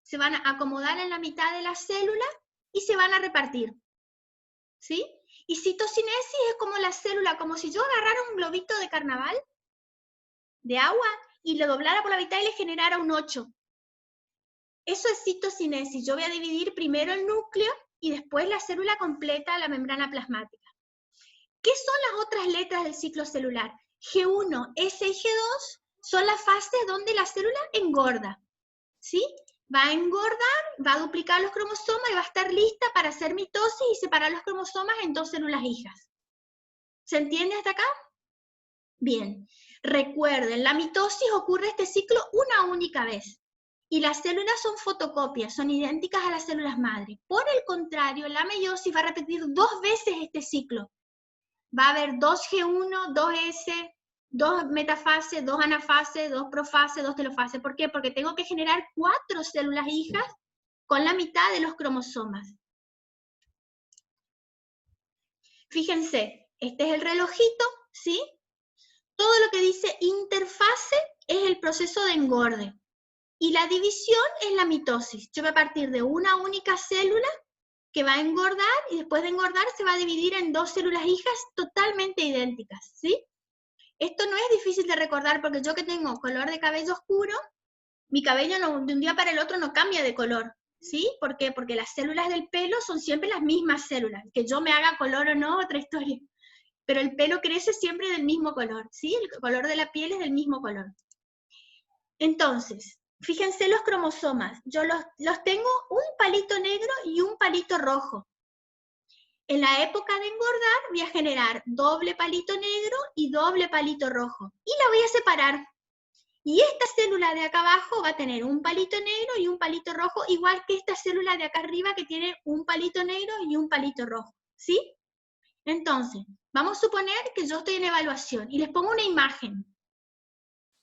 se van a acomodar en la mitad de la célula y se van a repartir, ¿sí? Y citocinesis es como la célula, como si yo agarrara un globito de carnaval, de agua, y lo doblara por la mitad y le generara un 8. Eso es citocinesis. Yo voy a dividir primero el núcleo y después la célula completa, la membrana plasmática. ¿Qué son las otras letras del ciclo celular? G1, S y G2 son las fases donde la célula engorda, ¿sí? Va a engordar, va a duplicar los cromosomas y va a estar lista para hacer mitosis y separar los cromosomas en 2 células hijas. ¿Se entiende hasta acá? Bien. Recuerden, la mitosis ocurre este ciclo una única vez. Y las células son fotocopias, son idénticas a las células madre. Por el contrario, la meiosis va a repetir 2 veces este ciclo. Va a haber 2 G1, 2 S, 2 metafase, 2 anafase, 2 profase, 2 telofase. ¿Por qué? Porque tengo que generar 4 células hijas con la mitad de los cromosomas. Fíjense, este es el relojito, ¿sí? Todo lo que dice interfase es el proceso de engorde. Y la división es la mitosis. Yo voy a partir de una única célula que va a engordar, y después de engordar se va a dividir en 2 células hijas totalmente idénticas, ¿sí? Esto no es difícil de recordar, porque yo que tengo color de cabello oscuro, mi cabello de un día para el otro no cambia de color, ¿sí? ¿Por qué? Porque las células del pelo son siempre las mismas células. Que yo me haga color o no, otra historia. Pero el pelo crece siempre del mismo color, ¿sí? El color de la piel es del mismo color. Entonces, fíjense los cromosomas. Yo los tengo un palito negro y un palito rojo. En la época de engordar voy a generar doble palito negro y doble palito rojo. Y la voy a separar. Y esta célula de acá abajo va a tener un palito negro y un palito rojo, igual que esta célula de acá arriba que tiene un palito negro y un palito rojo. ¿Sí? Entonces, vamos a suponer que yo estoy en evaluación y les pongo una imagen.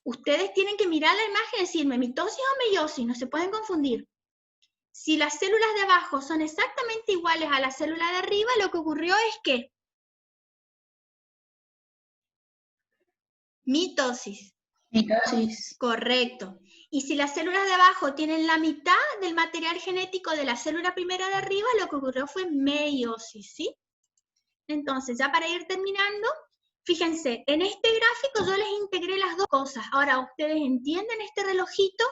Ustedes tienen que mirar la imagen y decirme mitosis o meiosis, no se pueden confundir. Si las células de abajo son exactamente iguales a la célula de arriba, lo que ocurrió es que mitosis. Mitosis. Correcto. Y si las células de abajo tienen la mitad del material genético de la célula primera de arriba, lo que ocurrió fue meiosis, ¿sí? Entonces, ya para ir terminando, fíjense, en este gráfico yo les integré las dos cosas. Ahora, ¿ustedes entienden este relojito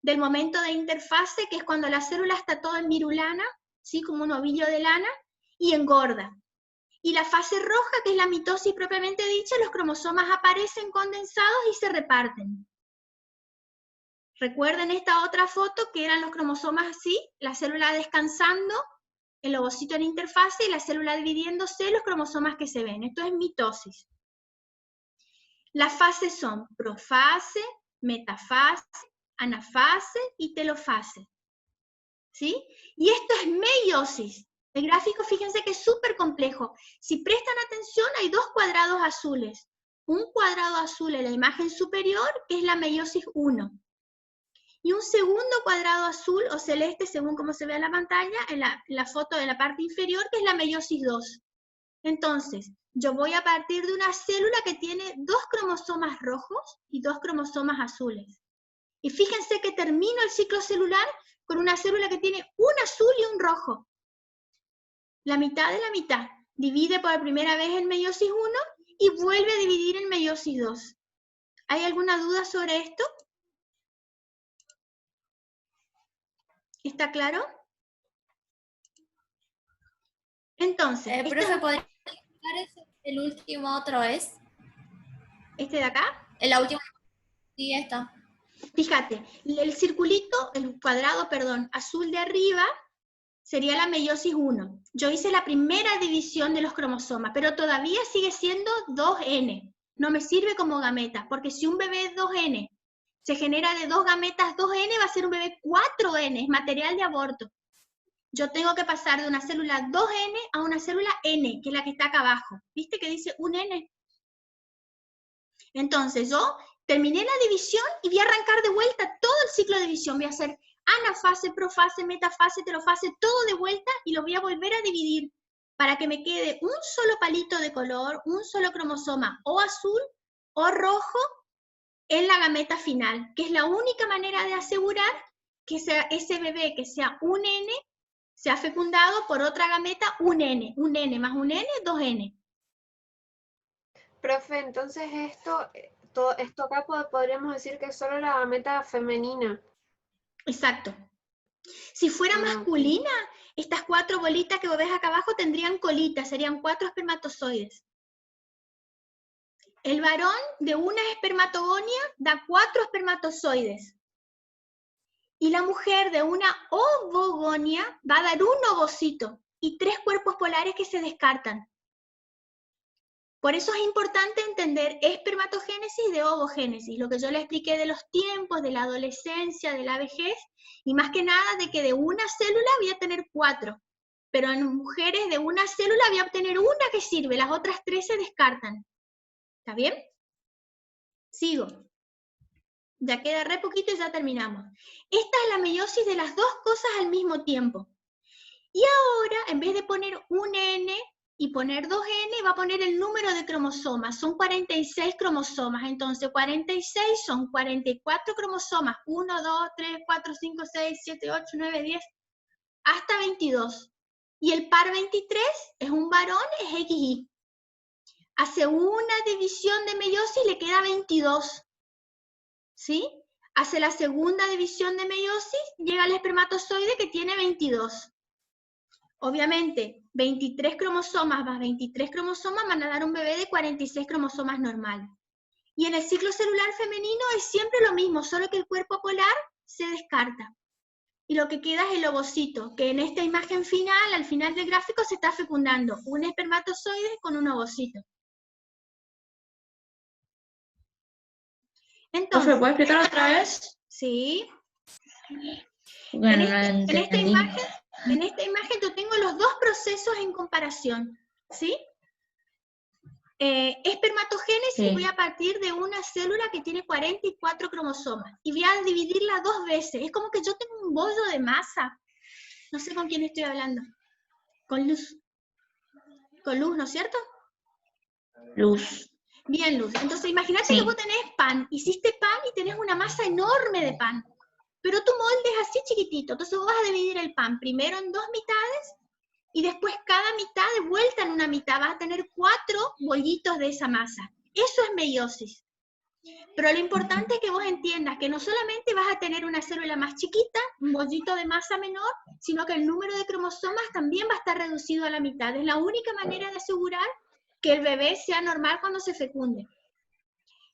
del momento de interfase, que es cuando la célula está toda en virulana, ¿sí? Como un ovillo de lana, y engorda? Y la fase roja, que es la mitosis propiamente dicha, los cromosomas aparecen condensados y se reparten. Recuerden esta otra foto, que eran los cromosomas así, la célula descansando, el ovocito en interfase y la célula dividiéndose, los cromosomas que se ven. Esto es mitosis. Las fases son profase, metafase, anafase y telofase. ¿Sí? Y esto es meiosis. El gráfico, fíjense que es súper complejo. Si prestan atención, hay 2 cuadrados azules. Un cuadrado azul en la imagen superior, que es la meiosis 1. Y un segundo cuadrado azul o celeste, según como se ve en la pantalla, en la foto de la parte inferior, que es la meiosis 2. Entonces, yo voy a partir de una célula que tiene 2 cromosomas rojos y 2 cromosomas azules. Y fíjense que termino el ciclo celular con una célula que tiene un azul y un rojo. La mitad de la mitad. Divide por primera vez en meiosis 1 y vuelve a dividir en meiosis 2. ¿Hay alguna duda sobre esto? ¿Está claro? Entonces, Profe, ¿podría explicar el último otra vez? ¿este de acá? La última. Sí, esta. Fíjate, el circulito, el cuadrado, perdón, azul de arriba sería la meiosis 1. Yo hice la primera división de los cromosomas, pero todavía sigue siendo 2N. No me sirve como gameta, porque si un bebé es 2N se genera de 2 gametas 2N, va a ser un bebé 4N, es material de aborto. Yo tengo que pasar de una célula 2N a una célula N, que es la que está acá abajo. ¿Viste que dice un N? Entonces yo Terminé la división y voy a arrancar de vuelta todo el ciclo de división. Voy a hacer anafase, profase, metafase, telofase, todo de vuelta y lo voy a volver a dividir para que me quede un solo palito de color, un solo cromosoma, o azul o rojo, en la gameta final, que es la única manera de asegurar que sea ese bebé, que sea un N, sea fecundado por otra gameta, un N más un N, 2N. Profe, entonces esto acá podríamos decir que es solo la gameta femenina. Exacto. Si fuera masculina, estas 4 bolitas que vos ves acá abajo tendrían colitas, serían 4 espermatozoides. El varón de una espermatogonia da 4 espermatozoides. Y la mujer de una ovogonia va a dar un ovocito y 3 cuerpos polares que se descartan. Por eso es importante entender espermatogénesis de ovogénesis, lo que yo le expliqué de los tiempos, de la adolescencia, de la vejez, y más que nada de que de una célula voy a tener 4, pero en mujeres de una célula voy a obtener una que sirve, las otras 3 se descartan. ¿Está bien? Sigo. Ya queda re poquito y ya terminamos. Esta es la meiosis de las 2 cosas al mismo tiempo. Y ahora, en vez de poner un N y poner 2N, va a poner el número de cromosomas. Son 46 cromosomas. Entonces, 46 son 44 cromosomas. 1, 2, 3, 4, 5, 6, 7, 8, 9, 10, hasta 22. Y el par 23 es un varón, es XY. Hace una división de meiosis, le queda 22. ¿Sí? Hace la segunda división de meiosis, llega al espermatozoide que tiene 22. Obviamente, 23 cromosomas más 23 cromosomas van a dar un bebé de 46 cromosomas normal. Y en el ciclo celular femenino es siempre lo mismo, solo que el cuerpo polar se descarta. Y lo que queda es el ovocito, que en esta imagen final, al final del gráfico, se está fecundando un espermatozoide con un ovocito. Entonces, ¿puedes explicar otra vez? Sí. Bueno, en esta imagen yo tengo los 2 procesos en comparación, ¿sí? Espermatogénesis, voy a partir de una célula que tiene 44 cromosomas y voy a dividirla 2 veces. Es como que yo tengo un bollo de masa. No sé con quién estoy hablando. Con Luz. Con Luz, ¿no es cierto? Luz. Bien, Luz. Entonces imagínate que vos tenés pan, hiciste pan y tenés una masa enorme de pan. Pero tu molde es así chiquitito, entonces vos vas a dividir el pan primero en 2 mitades y después cada mitad de vuelta en una mitad, vas a tener 4 bollitos de esa masa. Eso es meiosis. Pero lo importante es que vos entiendas que no solamente vas a tener una célula más chiquita, un bollito de masa menor, sino que el número de cromosomas también va a estar reducido a la mitad. Es la única manera de asegurar que el bebé sea normal cuando se fecunde.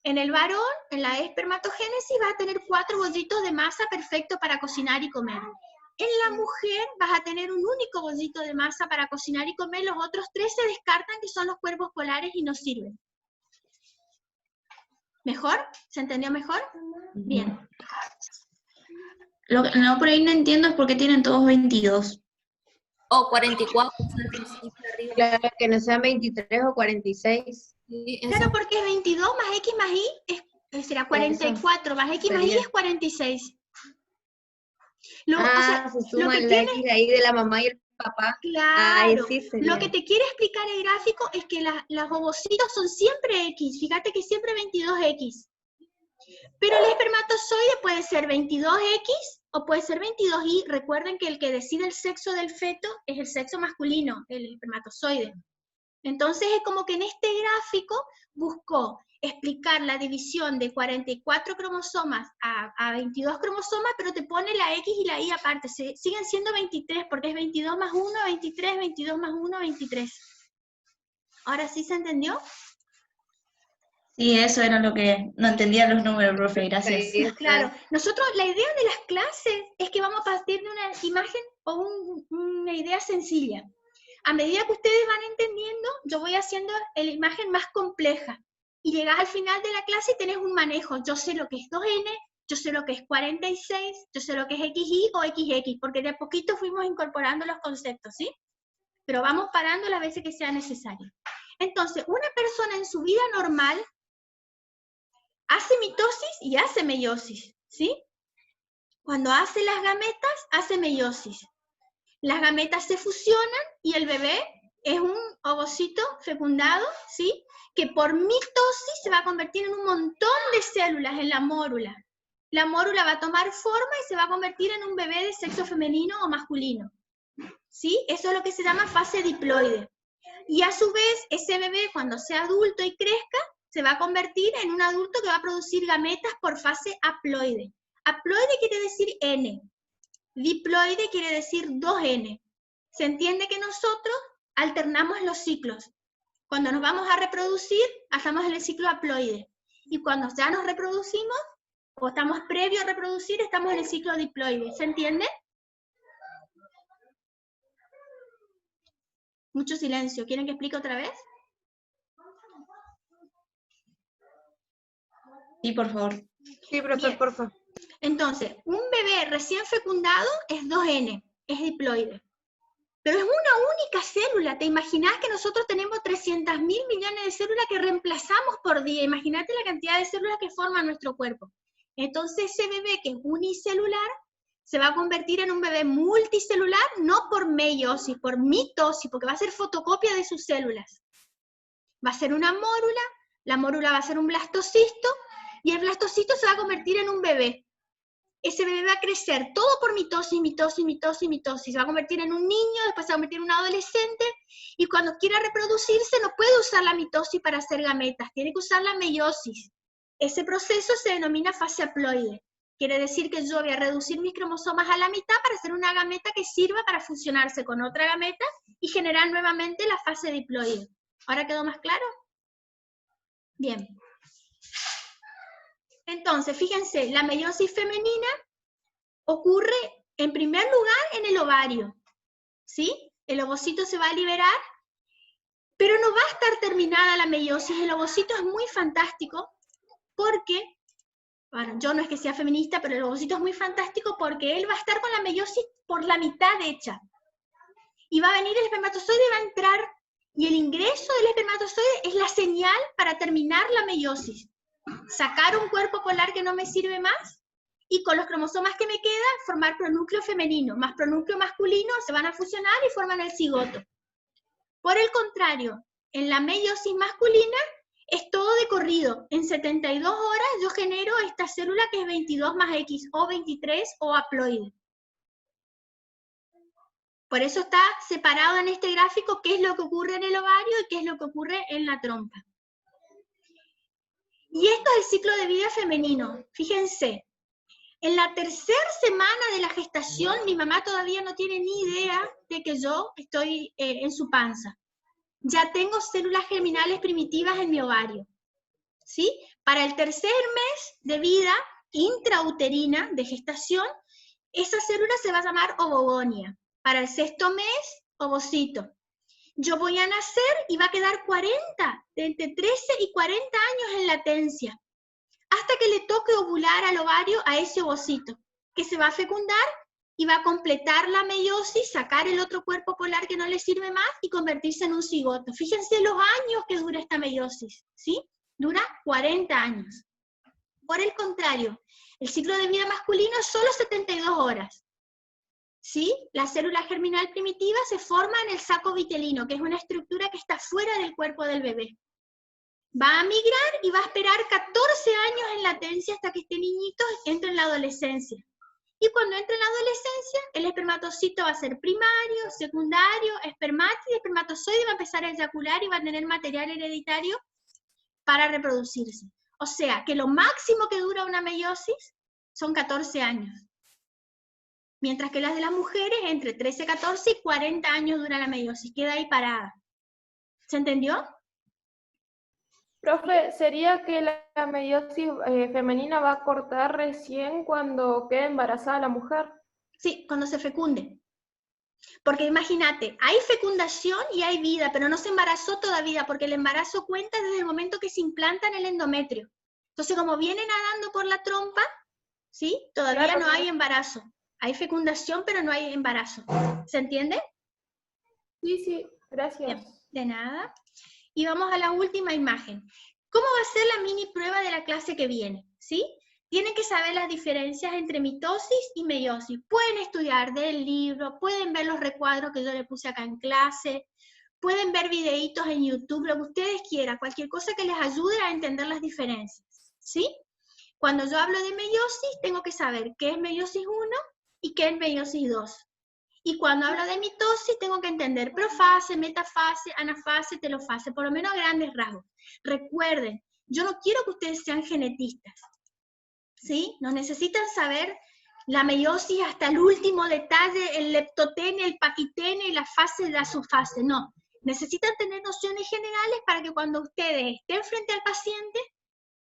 En el varón, en la espermatogénesis, vas a tener 4 bollitos de masa perfecto para cocinar y comer. En la mujer vas a tener un único bollito de masa para cocinar y comer, los otros 3 se descartan, que son los cuerpos polares y no sirven. ¿Mejor? ¿Se entendió mejor? Bien. Lo que no, por ahí no entiendo es por qué tienen todos 22. O 44. Claro, que no sean 23 o 46. Sí, claro, porque es 22 más X más Y, será 44, más X más Y es 46. Se suma la X de ahí de la mamá y el papá. Claro, lo que te quiere explicar el gráfico es que los ovocitos son siempre X, fíjate que siempre 22X. Pero el espermatozoide puede ser 22X o puede ser 22Y. Recuerden que el que decide el sexo del feto es el sexo masculino, el espermatozoide. Entonces es como que en este gráfico buscó explicar la división de 44 cromosomas a 22 cromosomas, pero te pone la X y la Y aparte. Siguen siendo 23 porque es 22 más 1, 23, 22 más 1, 23. ¿Ahora sí se entendió? Sí, eso era lo que no entendía los números, profe, gracias. Sí, claro. Nosotros, la idea de las clases es que vamos a partir de una imagen o una idea sencilla. A medida que ustedes van entendiendo, yo voy haciendo la imagen más compleja. Y llegás al final de la clase y tenés un manejo. Yo sé lo que es 2N, yo sé lo que es 46, yo sé lo que es XY o XX, porque de a poquito fuimos incorporando los conceptos, ¿sí? Pero vamos parando las veces que sea necesario. Entonces, una persona en su vida normal hace mitosis y hace meiosis, ¿sí? Cuando hace las gametas, hace meiosis. Las gametas se fusionan y el bebé es un ovocito fecundado, ¿sí? Que por mitosis se va a convertir en un montón de células en la mórula. La mórula va a tomar forma y se va a convertir en un bebé de sexo femenino o masculino, ¿sí? Eso es lo que se llama fase diploide. Y a su vez, ese bebé, cuando sea adulto y crezca, se va a convertir en un adulto que va a producir gametas por fase haploide. Haploide quiere decir N. Diploide quiere decir 2N. Se entiende que nosotros alternamos los ciclos. Cuando nos vamos a reproducir, estamos en el ciclo haploide. Y cuando ya nos reproducimos, o estamos previo a reproducir, estamos en el ciclo diploide. ¿Se entiende? Mucho silencio. ¿Quieren que explique otra vez? Sí, por favor. Sí, profe, Bien. por favor. Entonces, un bebé recién fecundado es 2N, es diploide. Pero es una única célula. ¿Te imaginas que nosotros tenemos 300.000 millones de células que reemplazamos por día? Imagínate la cantidad de células que forman nuestro cuerpo. Entonces ese bebé que es unicelular se va a convertir en un bebé multicelular, no por meiosis, por mitosis, porque va a ser fotocopia de sus células. Va a ser una mórula, la mórula va a ser un blastocisto, y el blastocisto se va a convertir en un bebé. Ese bebé va a crecer todo por mitosis, mitosis, mitosis, mitosis. Se va a convertir en un niño, después se va a convertir en un adolescente, y cuando quiera reproducirse no puede usar la mitosis para hacer gametas, tiene que usar la meiosis. Ese proceso se denomina fase haploide. Quiere decir que yo voy a reducir mis cromosomas a la mitad para hacer una gameta que sirva para fusionarse con otra gameta y generar nuevamente la fase diploide. ¿Ahora quedó más claro? Bien. Entonces, fíjense, la meiosis femenina ocurre en primer lugar en el ovario, ¿sí? El ovocito se va a liberar, pero no va a estar terminada la meiosis. El ovocito es muy fantástico porque, bueno, yo no es que sea feminista, pero el ovocito es muy fantástico porque él va a estar con la meiosis por la mitad hecha. Y va a venir el espermatozoide y va a entrar, y el ingreso del espermatozoide es la señal para terminar la meiosis. Sacar un cuerpo polar que no me sirve más, y con los cromosomas que me quedan, formar pronúcleo femenino, más pronúcleo masculino, se van a fusionar y forman el cigoto. Por el contrario, en la meiosis masculina, es todo de corrido. En 72 horas yo genero esta célula que es 22 más X, o 23, o haploide. Por eso está separado en este gráfico qué es lo que ocurre en el ovario y qué es lo que ocurre en la trompa. Y esto es el ciclo de vida femenino. Fíjense, en la tercera semana de la gestación, mi mamá todavía no tiene ni idea de que yo estoy en su panza. Ya tengo células germinales primitivas en mi ovario, ¿sí? Para el tercer mes de vida intrauterina de gestación, esa célula se va a llamar ovogonia. Para el sexto mes, ovocito. Yo voy a nacer y va a quedar de entre 13 y 40 años en latencia, hasta que le toque ovular al ovario a ese ovocito, que se va a fecundar y va a completar la meiosis, sacar el otro cuerpo polar que no le sirve más y convertirse en un cigoto. Fíjense los años que dura esta meiosis, ¿sí? Dura 40 años. Por el contrario, el ciclo de vida masculino es solo 72 horas. ¿Sí? La célula germinal primitiva se forma en el saco vitelino, que es una estructura que está fuera del cuerpo del bebé. Va a migrar y va a esperar 14 años en latencia hasta que este niñito entre en la adolescencia. Y cuando entre en la adolescencia, el espermatocito va a ser primario, secundario, espermátido, espermatozoide va a empezar a eyacular y va a tener material hereditario para reproducirse. O sea, que lo máximo que dura una meiosis son 14 años. Mientras que las de las mujeres, entre 13, 14 y 40 años dura la meiosis, queda ahí parada. ¿Se entendió? Profe, ¿sería que la meiosis femenina va a cortar recién cuando quede embarazada la mujer? Sí, cuando se fecunde. Porque imagínate, hay fecundación y hay vida, pero no se embarazó todavía, porque el embarazo cuenta desde el momento que se implanta en el endometrio. Entonces, como viene nadando por la trompa, ¿sí? Todavía Claro, no hay embarazo. Hay fecundación, pero no hay embarazo. ¿Se entiende? Sí, sí, gracias. Bien, de nada. Y vamos a la última imagen. ¿Cómo va a ser la mini prueba de la clase que viene? ¿Sí? Tienen que saber las diferencias entre mitosis y meiosis. Pueden estudiar del libro, pueden ver los recuadros que yo le puse acá en clase, pueden ver videitos en YouTube, lo que ustedes quieran, cualquier cosa que les ayude a entender las diferencias. ¿Sí? Cuando yo hablo de meiosis, tengo que saber qué es meiosis 1 y qué es meiosis 2. Y cuando hablo de mitosis, tengo que entender profase, metafase, anafase, telofase, por lo menos a grandes rasgos. Recuerden, yo no quiero que ustedes sean genetistas, ¿sí? No necesitan saber la meiosis hasta el último detalle, el leptotene, el paquitene, la fase, la subfase, no. Necesitan tener nociones generales para que cuando ustedes estén frente al paciente,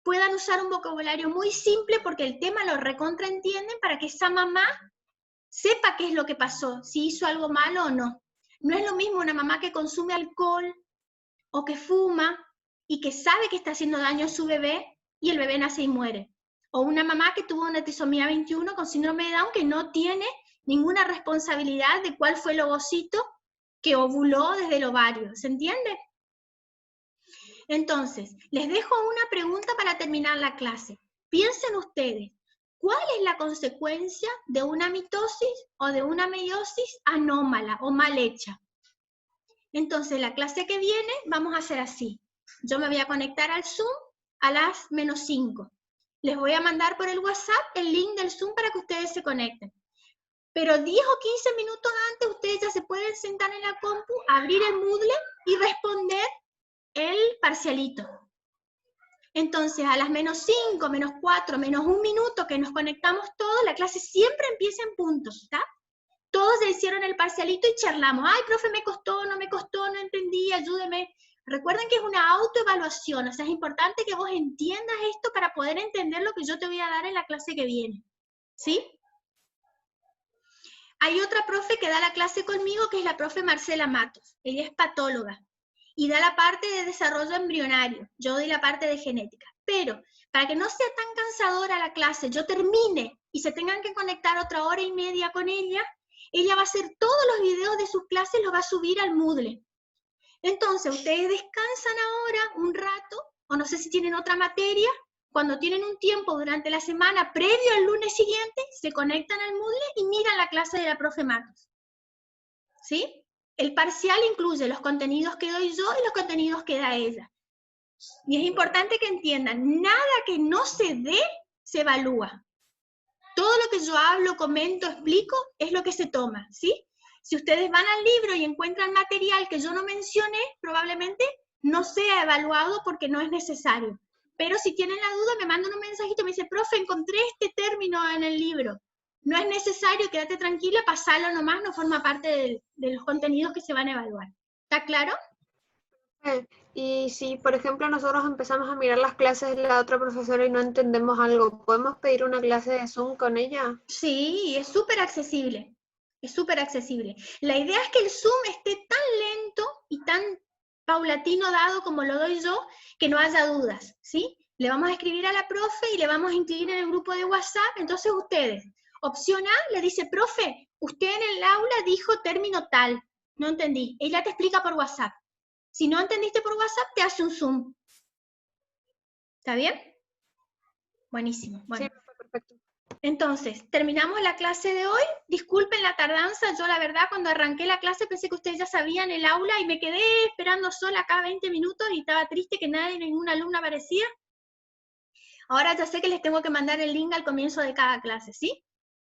puedan usar un vocabulario muy simple porque el tema lo recontraentienden para que esa mamá sepa qué es lo que pasó, si hizo algo malo o no. No es lo mismo una mamá que consume alcohol o que fuma y que sabe que está haciendo daño a su bebé y el bebé nace y muere. O una mamá que tuvo una trisomía 21 con síndrome de Down que no tiene ninguna responsabilidad de cuál fue el ovocito que ovuló desde el ovario. ¿Se entiende? Entonces, les dejo una pregunta para terminar la clase. Piensen ustedes, ¿cuál es la consecuencia de una mitosis o de una meiosis anómala o mal hecha? Entonces, la clase que viene vamos a hacer así. Yo me voy a conectar al Zoom a las -5. Les voy a mandar por el WhatsApp el link del Zoom para que ustedes se conecten. Pero 10 o 15 minutos antes ustedes ya se pueden sentar en la compu, abrir el Moodle y responder el parcialito. Entonces, a las -5, -4, -1 minuto que nos conectamos todos, la clase siempre empieza en puntos, ¿está? Todos ya hicieron el parcialito y charlamos. Ay, profe, me costó, no no entendí, ayúdeme. Recuerden que es una autoevaluación, o sea, es importante que vos entiendas esto para poder entender lo que yo te voy a dar en la clase que viene, ¿sí? Hay otra profe que da la clase conmigo, que es la profe Marcela Matos. Ella es patóloga y da la parte de desarrollo embrionario. Yo doy la parte de genética. Pero para que no sea tan cansadora la clase, yo termine y se tengan que conectar otra hora y media con ella va a hacer todos los videos de sus clases, los va a subir al Moodle. Entonces, ustedes descansan ahora un rato, o no sé si tienen otra materia, cuando tienen un tiempo durante la semana previo al lunes siguiente, se conectan al Moodle y miran la clase de la profe Matos. ¿Sí? El parcial incluye los contenidos que doy yo y los contenidos que da ella. Y es importante que entiendan, nada que no se dé, se evalúa. Todo lo que yo hablo, comento, explico, es lo que se toma, ¿sí? Si ustedes van al libro y encuentran material que yo no mencioné, probablemente no sea evaluado porque no es necesario. Pero si tienen la duda, me mandan un mensajito, me dice, profe, encontré este término en el libro. No es necesario, quédate tranquila, pasalo nomás, no forma parte de los contenidos que se van a evaluar. ¿Está claro? Y si, por ejemplo, nosotros empezamos a mirar las clases de la otra profesora y no entendemos algo, ¿podemos pedir una clase de Zoom con ella? Sí, es súper accesible. Es súper accesible. La idea es que el Zoom esté tan lento y tan paulatino dado como lo doy yo, que no haya dudas, ¿sí? Le vamos a escribir a la profe y le vamos a incluir en el grupo de WhatsApp. Entonces ustedes, opción A, le dice, profe, usted en el aula dijo término tal. No entendí. Ella te explica por WhatsApp. Si no entendiste por WhatsApp, te hace un Zoom. ¿Está bien? Buenísimo. Bueno. Sí, perfecto. Entonces, terminamos la clase de hoy. Disculpen la tardanza, yo la verdad cuando arranqué la clase pensé que ustedes ya sabían el aula y me quedé esperando sola acá 20 minutos y estaba triste que ninguna alumna aparecía. Ahora ya sé que les tengo que mandar el link al comienzo de cada clase, ¿sí?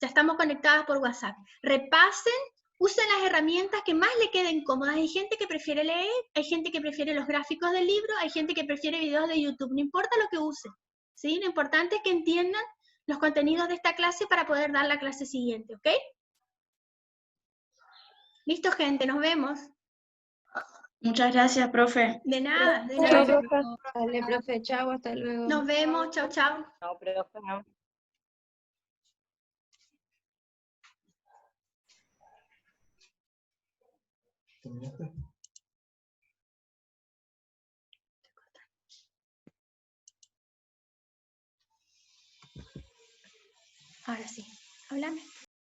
Ya estamos conectadas por WhatsApp. Repasen, usen las herramientas que más le queden cómodas. Hay gente que prefiere leer, hay gente que prefiere los gráficos del libro, hay gente que prefiere videos de YouTube. No importa lo que usen, ¿sí? Lo importante es que entiendan los contenidos de esta clase para poder dar la clase siguiente, ¿ok? Listo, gente, nos vemos. Muchas gracias, profe. De nada, de Chao, nada. profe. Dale, profe, chao, hasta luego. Nos vemos, chao, chao. Chao, profe. Ahora sí, háblame.